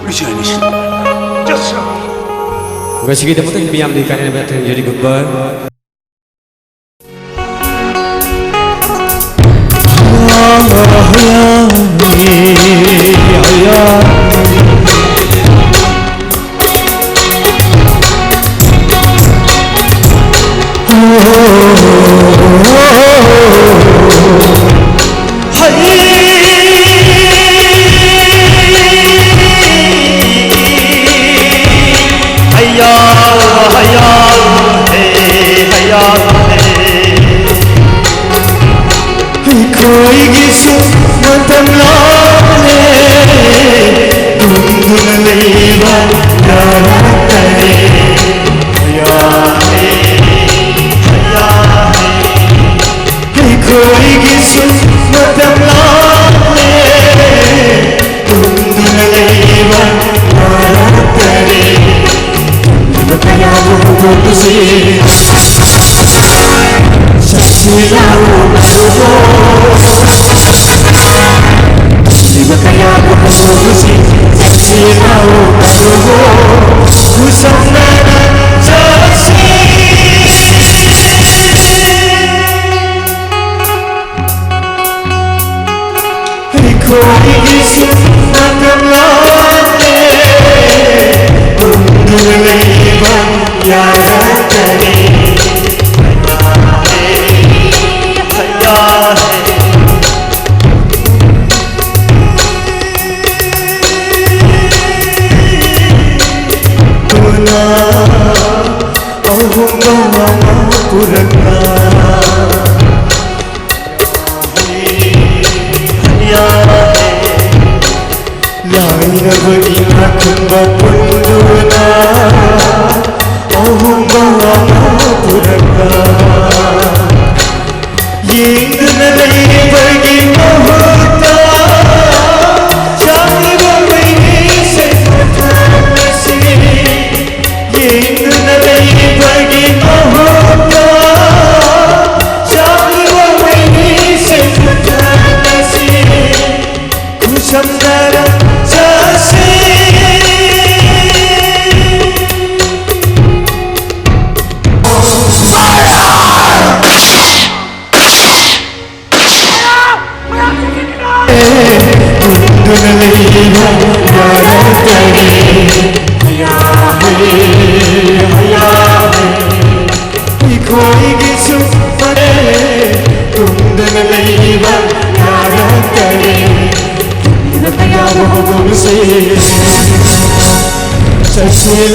Resignation. Yes, sir. Masih kita mungkin biam di kanan betul jadi goodbye. Hayal, hayal, hey. Say,